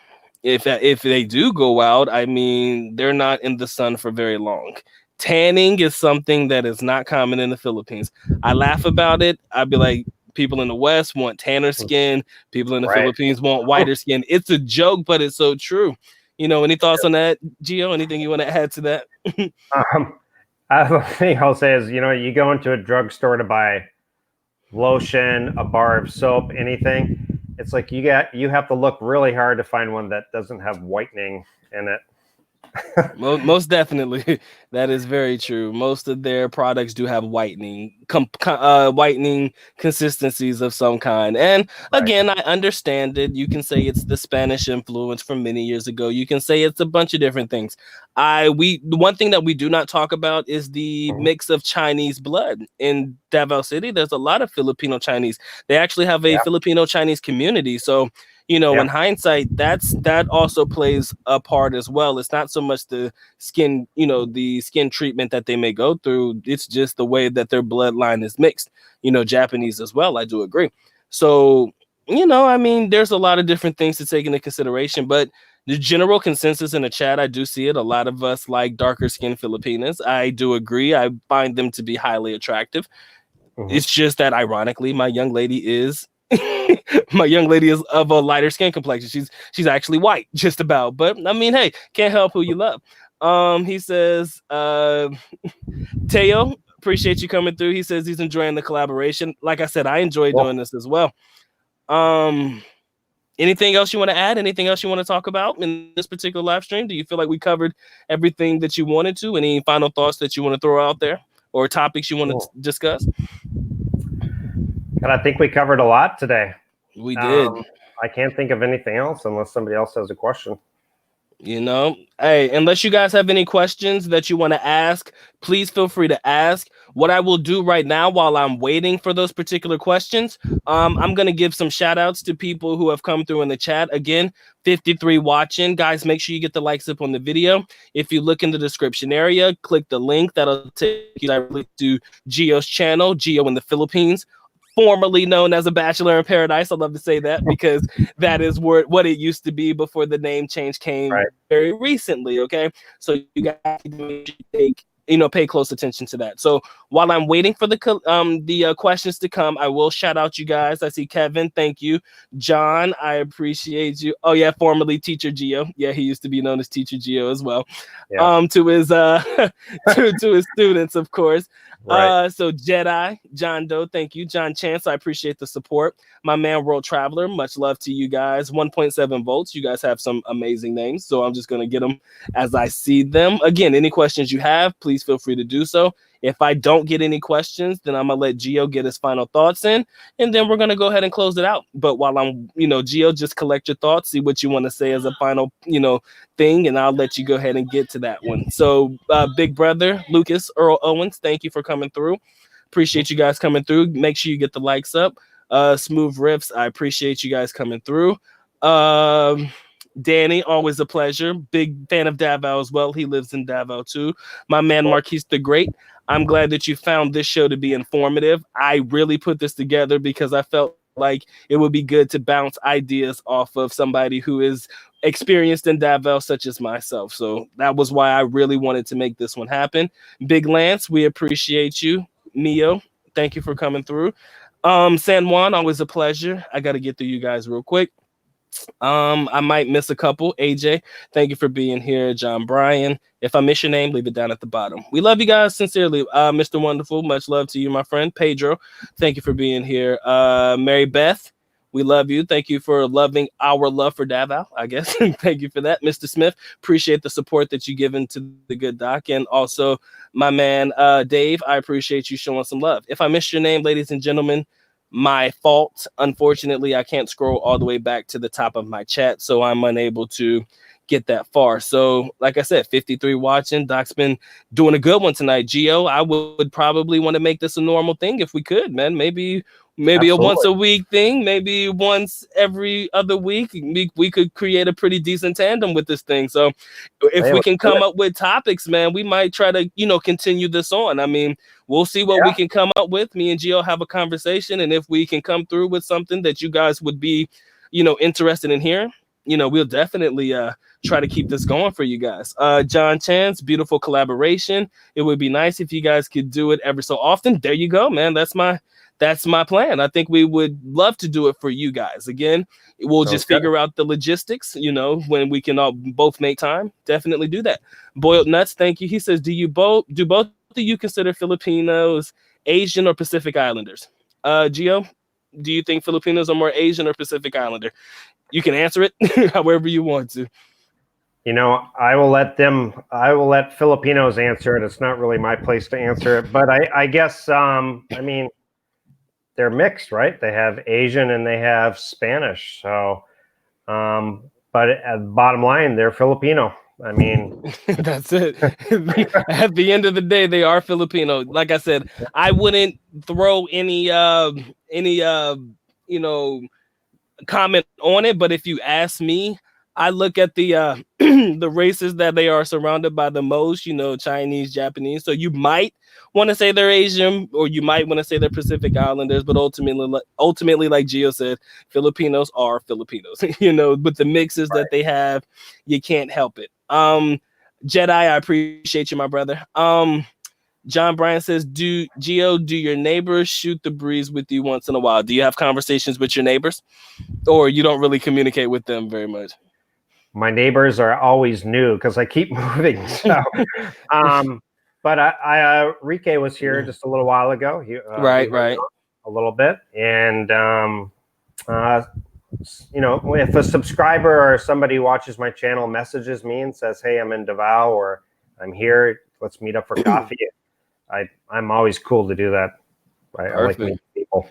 If they do go out, I mean, they're not in the sun for very long. Tanning is something that is not common in the Philippines. I laugh about it. I'd be like, people in the West want tanner skin, people in the Right. Philippines want whiter skin. It's a joke, but it's so true. Any thoughts on that, Gio? Anything you want to add to that? Um, the thing I'll say is, you go into a drugstore to buy lotion, a bar of soap, anything. It's like you have to look really hard to find one that doesn't have whitening in it. Most definitely, that is very true. Most of their products do have whitening consistencies of some kind. And Right. again, I understand it. You can say it's the Spanish influence from many years ago. You can say it's a bunch of different things. The one thing that we do not talk about is the Mhm. mix of Chinese blood in Davao City. There's a lot of Filipino Chinese. They actually have a Yeah. Filipino Chinese community. So in Yeah. hindsight, that also plays a part as well. It's not so much the skin, the skin treatment that they may go through. It's just the way that their bloodline is mixed. Japanese as well. I do agree. So, I mean, there's a lot of different things to take into consideration, but the general consensus in the chat, I do see it. A lot of us like darker skinned Filipinas. I do agree. I find them to be highly attractive. Mhm. It's just that ironically, my young lady is my young lady is of a lighter skin complexion. She's actually white, just about. But I mean, hey, can't help who you love. He says, Teo, appreciate you coming through. He says he's enjoying the collaboration. Like I said, I enjoy Cool. doing this as well. Um, Anything else you want to add? Anything else you want to talk about in this particular live stream? Do you feel like we covered everything that you wanted to? Any final thoughts that you want to throw out there, or topics you want to Cool. discuss? And I think we covered a lot today. We did. I can't think of anything else unless somebody else has a question. Hey, unless you guys have any questions that you want to ask, please feel free to ask. What I will do right now while I'm waiting for those particular questions, I'm going to give some shout outs to people who have come through in the chat. Again, 53 watching. Guys, make sure you get the likes up on the video. If you look in the description area, click the link. That'll take you directly to Gio's channel, Gio in the Philippines, formerly known as A Bachelor in Paradise. I love to say that because that is what it used to be before the name change came Right. very recently. Okay, so you guys pay close attention to that. So while I'm waiting for the questions to come, I will shout out you guys. I see Kevin, thank you. John, I appreciate you. Oh yeah, formerly Teacher Geo. Yeah, he used to be known as Teacher Geo as well. Yeah. To his to his students, of course. Right. So Jedi, John Doe, thank you. John Chance, I appreciate the support. My man World Traveler, much love to you guys. 1.7 volts. You guys have some amazing names, so I'm just gonna get them as I see them. Again, any questions you have, please feel free to do so. If I don't get any questions, then I'm gonna let Gio get his final thoughts in, and then we're gonna go ahead and close it out. But while I'm, Gio, just collect your thoughts, see what you want to say as a final, thing, and I'll let you go ahead and get to that one. So, big brother Lucas Earl Owens, thank you for coming through. Appreciate you guys coming through. Make sure you get the likes up. Smooth Riffs, I appreciate you guys coming through. Danny, always a pleasure. Big fan of Davao as well. He lives in Davao too. My man Marquise the Great, I'm glad that you found this show to be informative. I really put this together because I felt like it would be good to bounce ideas off of somebody who is experienced in Davao, such as myself. So that was why I really wanted to make this one happen. Big Lance, we appreciate you. Neo, thank you for coming through. San Juan, always a pleasure. I got to get through you guys real quick. I might miss a couple. AJ, thank you for being here. John Bryan, if I miss your name, leave it down at the bottom. We love you guys sincerely. Mr. Wonderful, much love to you, my friend. Pedro, thank you for being here. Mary Beth, we love you. Thank you for loving our love for Davao, I guess. Thank you for that. Mr. Smith, appreciate the support that you given to the good doc. And also my man, Dave, I appreciate you showing some love. If I missed your name, ladies and gentlemen, my fault. Unfortunately, I can't scroll all the way back to the top of my chat, so I'm unable to get that far. So, like I said, 53 watching. Doc's been doing a good one tonight. Gio, I would probably want to make this a normal thing if we could, man. Maybe a once a Absolutely. week thing, maybe once every other week. We could create a pretty decent tandem with this thing. So if Hey, we let's can do come it. up with topics, man, we might try to, continue this on. I mean, we'll see what we Yeah. can come up with. Me and Gio have a conversation, and if we can come through with something that you guys would be, interested in hearing, we'll definitely try to keep this going for you guys. John Chance, beautiful collaboration. It would be nice if you guys could do it every so often. There you go, man. That's my plan. I think we would love to do it for you guys. Again, we'll Sounds just good. figure out the logistics, when we can all both make time. Definitely do that. Boiled Nuts, thank you. He says, do both of you consider Filipinos Asian or Pacific Islanders? Gio, do you think Filipinos are more Asian or Pacific Islander? You can answer it however you want to. I will let Filipinos answer it. It's not really my place to answer it, but I guess, I mean, they're mixed, right? They have Asian and they have Spanish. So, but at the bottom line, they're Filipino. I mean, that's it. At the end of the day, they are Filipino. Like I said, I wouldn't throw any comment on it, but if you ask me, I look at the the races that they are surrounded by the most, Chinese, Japanese. So you might want to say they're Asian, or you might want to say they're Pacific Islanders, but ultimately, like Gio said, Filipinos are Filipinos. But the mixes that they have, you can't help it. Jedi, I appreciate you, my brother. John Bryan says, do your neighbors shoot the breeze with you once in a while? Do you have conversations with your neighbors, or you don't really communicate with them very much? my neighbors are always new because I keep moving. So, but Rike was here just a little while ago. Right. A little bit, and if a subscriber or somebody who watches my channel messages me and says, "Hey, I'm in Davao," or "I'm here, let's meet up for coffee," I'm always cool to do that. I like meeting people.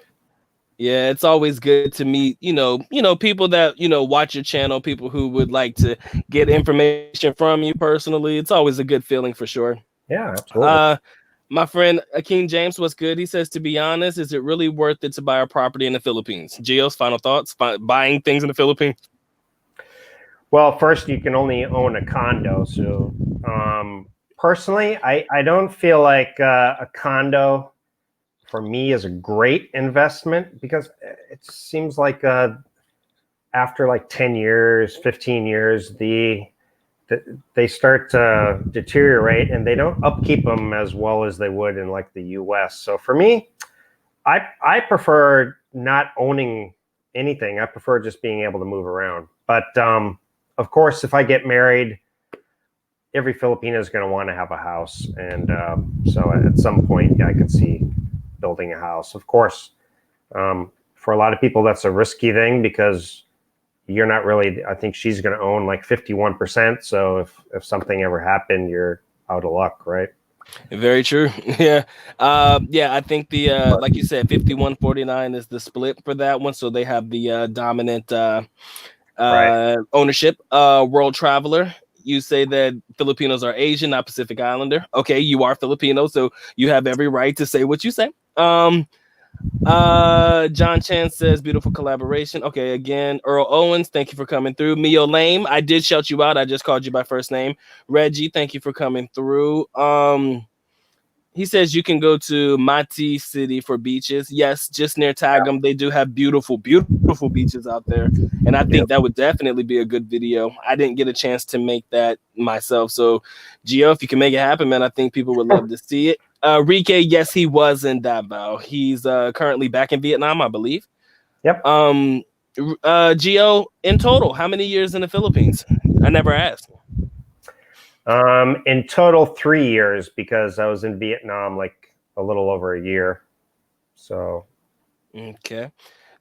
Yeah, it's always good to meet, people that, watch your channel, people who would like to get information from you personally. It's always a good feeling for sure. Yeah, absolutely. My friend King James, what's good? He says, to be honest, is it really worth it to buy a property in the Philippines? Gio's final thoughts, buying things in the Philippines? Well, first, you can only own a condo. So personally, I don't feel like a condo for me is a great investment, because it seems like after like 10 years, 15 years, they start to deteriorate, and they don't upkeep them as well as they would in like the US. So for me, I prefer not owning anything. I prefer just being able to move around. But of course, if I get married, every Filipino is going to want to have a house. And so at some point, I could see building a house. Of course, for a lot of people, that's a risky thing, because you're not really, I think she's going to own like 51%. So if something ever happened, you're out of luck, right? Very true. Yeah. I think the like you said, 51-49 is the split for that one. So they have the dominant Right. ownership. World Traveler, you say that Filipinos are Asian, not Pacific Islander. Okay, you are Filipino, so you have every right to say what you say. John Chan says, beautiful collaboration. Okay, again, Earl Owens, thank you for coming through. Mio Lame, I did shout you out. I just called you by first name. Reggie, thank you for coming through. He says you can go to Mati City for beaches. Yes, just near Tagum. They do have beautiful, beautiful beaches out there. And I think that would definitely be a good video. I didn't get a chance to make that myself. So, Gio, if you can make it happen, man, I think people would love to see it. Rike, yes, he was in Davao. He's currently back in Vietnam, I believe. Yep. Gio, in total, how many years in the Philippines? I never asked. In total, 3 years, because I was in Vietnam like a little over a year. So. Okay.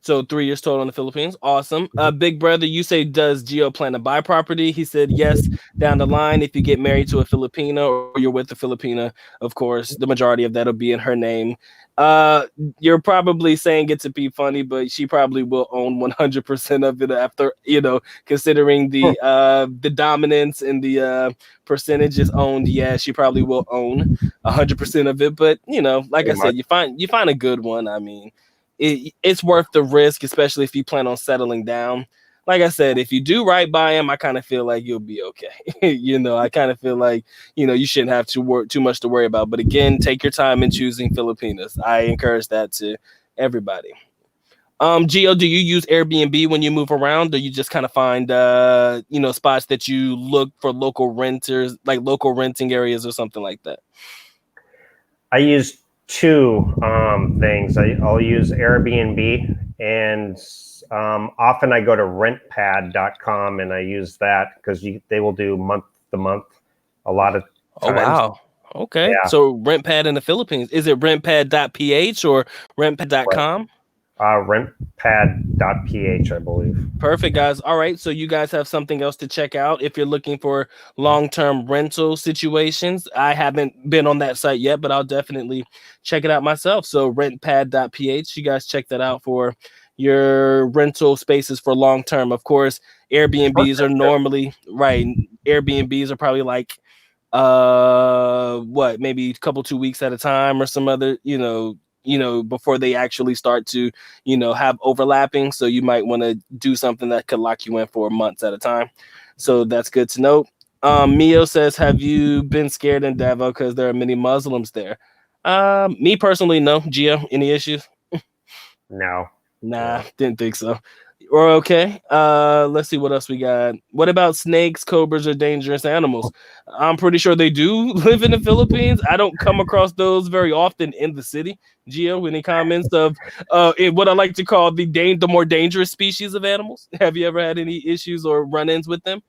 So 3 years total in the Philippines. Awesome. Big brother, you say, does Gio plan to buy property? He said, yes, down the line, if you get married to a Filipino or you're with a Filipina, of course, the majority of that will be in her name. Uh, you're probably saying it to be funny, but she probably will own 100% of it after, considering the dominance and the percentages owned. Yeah, she probably will own 100% of it. But like I Pretty much. said, you find a good one. I mean, it's worth the risk, especially if you plan on settling down. Like I said, if you do right by him, I kind of feel like you'll be okay. I kind of feel like you shouldn't have too much to worry about. But again, take your time in choosing Filipinas. I encourage that to everybody. Gio, do you use Airbnb when you move around, or you just kind of find spots that you look for local renters, like local renting areas or something like that? I use two things. I'll use Airbnb, and often I go to rentpad.com and I use that because they will do month to month a lot of Oh times. wow. Okay. Yeah. So RentPad in the Philippines. Is it rentpad.ph or Right. rentpad.com? Rentpad.ph, I believe. Perfect, guys. All right. So you guys have something else to check out if you're looking for long-term rental situations. I haven't been on that site yet, but I'll definitely check it out myself. So rentpad.ph, you guys check that out for your rental spaces for long-term. Of course, Airbnbs are normally right. Airbnbs are probably like what, maybe a couple 2 weeks at a time or some other, before they actually start to have overlapping. So you might want to do something that could lock you in for months at a time. So that's good to know. Mio says, have you been scared in Davao because there are many Muslims there? Me personally, no. Gio, any issues? No. Nah, didn't think so. We're okay. Let's see what else we got. What about snakes, cobras, or dangerous animals? I'm pretty sure they do live in the Philippines. I don't come across those very often in the city. Gio, any comments of what I like to call the more dangerous species of animals? Have you ever had any issues or run-ins with them?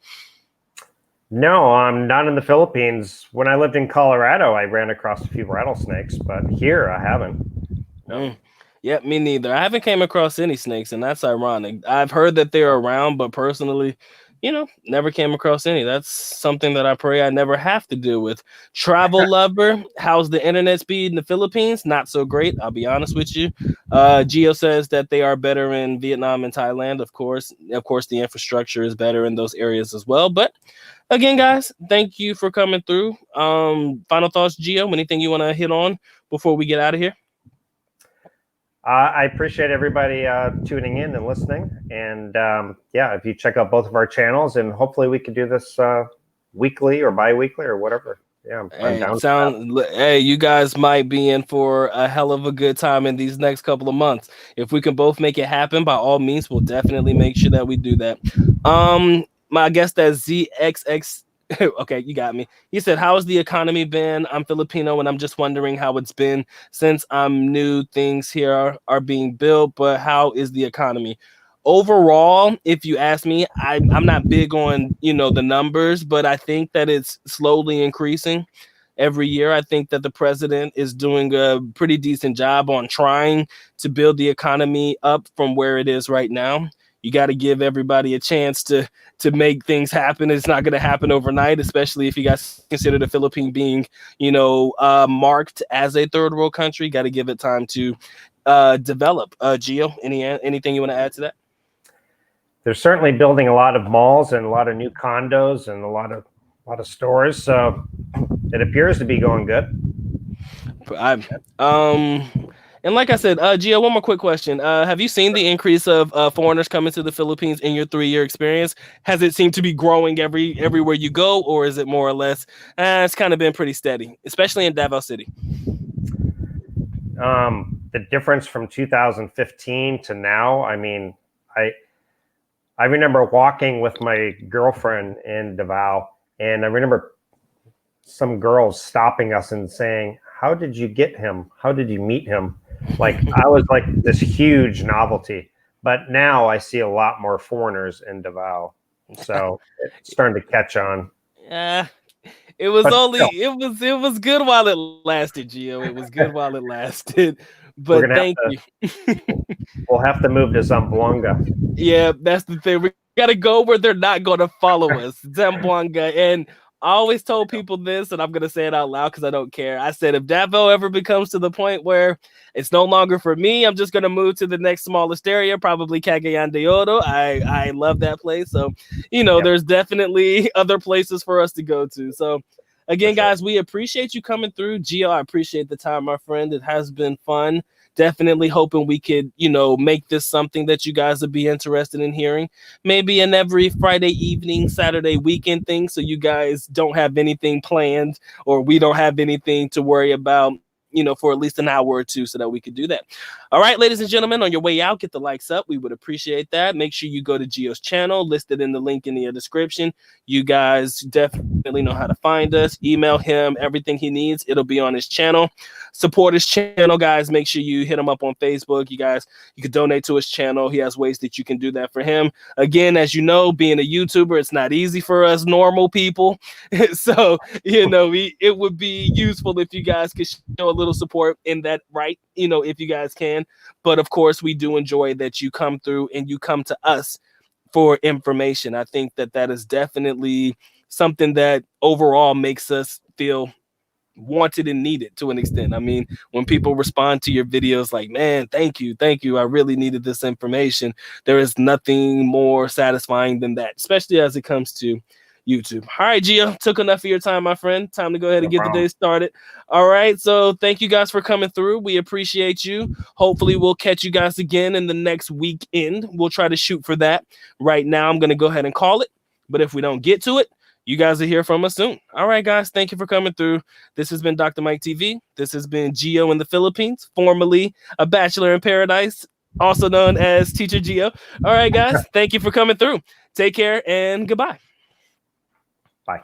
No, I'm not in the Philippines. When I lived in Colorado, I ran across a few rattlesnakes, but here I haven't. No. Yeah, me neither. I haven't came across any snakes, and that's ironic. I've heard that they're around, but personally, never came across any. That's something that I pray I never have to deal with. Travel lover, how's the internet speed in the Philippines? Not so great, I'll be honest with you. Gio says that they are better in Vietnam and Thailand. Of course, the infrastructure is better in those areas as well. But again, guys, thank you for coming through. Final thoughts, Gio? Anything you want to hit on before we get out of here? I appreciate everybody tuning in and listening. And if you check out both of our channels, and hopefully we could do this weekly or bi-weekly or whatever. Yeah, I'm down. Hey, you guys might be in for a hell of a good time in these next couple of months. If we can both make it happen, by all means, we'll definitely make sure that we do that. I guess that's ZXX. Okay, you got me. He said, how has the economy been? I'm Filipino and I'm just wondering how it's been since I'm new. Things here are being built, but how is the economy? Overall, if you ask me, I'm not big on, the numbers, but I think that it's slowly increasing every year. I think that the president is doing a pretty decent job on trying to build the economy up from where it is right now. You got to give everybody a chance to make things happen. It's not going to happen overnight, especially if you guys consider the Philippines being, marked as a third world country. Got to give it time to develop. Gio, anything you want to add to that? They're certainly building a lot of malls and a lot of new condos and a lot of stores. So it appears to be going good. And like I said, Gio, one more quick question. Have you seen the increase of foreigners coming to the Philippines in your 3-year experience? Has it seemed to be growing everywhere you go, or is it more or less, it's kind of been pretty steady, especially in Davao City? The difference from 2015 to now, I mean, I remember walking with my girlfriend in Davao, and I remember some girls stopping us and saying, how did you get him? How did you meet him? Like, I was like this huge novelty. But now I see a lot more foreigners in Davao. So it's starting to catch on. Yeah. It was it was good while it lasted, Gio. It was good while it lasted. But thank you. We'll have to move to Zamboanga. Yeah, that's the thing. We got to go where they're not going to follow us. Zamboanga. And I always told people this, and I'm gonna say it out loud because I don't care. I said if Davao ever becomes to the point where it's no longer for me, I'm just gonna move to the next smallest area, probably Cagayan de Oro. I love that place. So, Yep, there's definitely other places for us to go to. So for again, sure. guys, we appreciate you coming through. Gio, I appreciate the time, my friend. It has been fun. Definitely hoping we could, make this something that you guys would be interested in hearing. Maybe an every Friday evening, Saturday weekend thing, so you guys don't have anything planned or we don't have anything to worry about, for at least an hour or two so that we could do that. All right, ladies and gentlemen, on your way out, get the likes up. We would appreciate that. Make sure you go to Gio's channel, listed in the link in the description. You guys definitely know how to find us. Email him everything he needs. It'll be on his channel. Support his channel, guys. Make sure you hit him up on Facebook. You can donate to his channel. He has ways that you can do that for him. Again, as you know, being a YouTuber, it's not easy for us normal people. So, it would be useful if you guys could show a little support in that, right? If you guys can. But of course, we do enjoy that you come through and you come to us for information. I think that is definitely something that overall makes us feel wanted and needed to an extent. I mean, when people respond to your videos like, man, thank you, I really needed this information, there is nothing more satisfying than that, especially as it comes to YouTube. All right, Gio, took enough of your time, my friend. Time to go ahead No and get the problem. day started. All right, so thank you guys for coming through. We appreciate you. Hopefully we'll catch you guys again in the next weekend. We'll try to shoot for that. Right now I'm going to go ahead and call it, but if we don't get to it, you guys will hear from us soon. All right, guys. Thank you for coming through. This has been Dr. Mike TV. This has been Gio in the Philippines, formerly a bachelor in paradise, also known as Teacher Gio. All right, guys. Thank you for coming through. Take care and goodbye. Bye.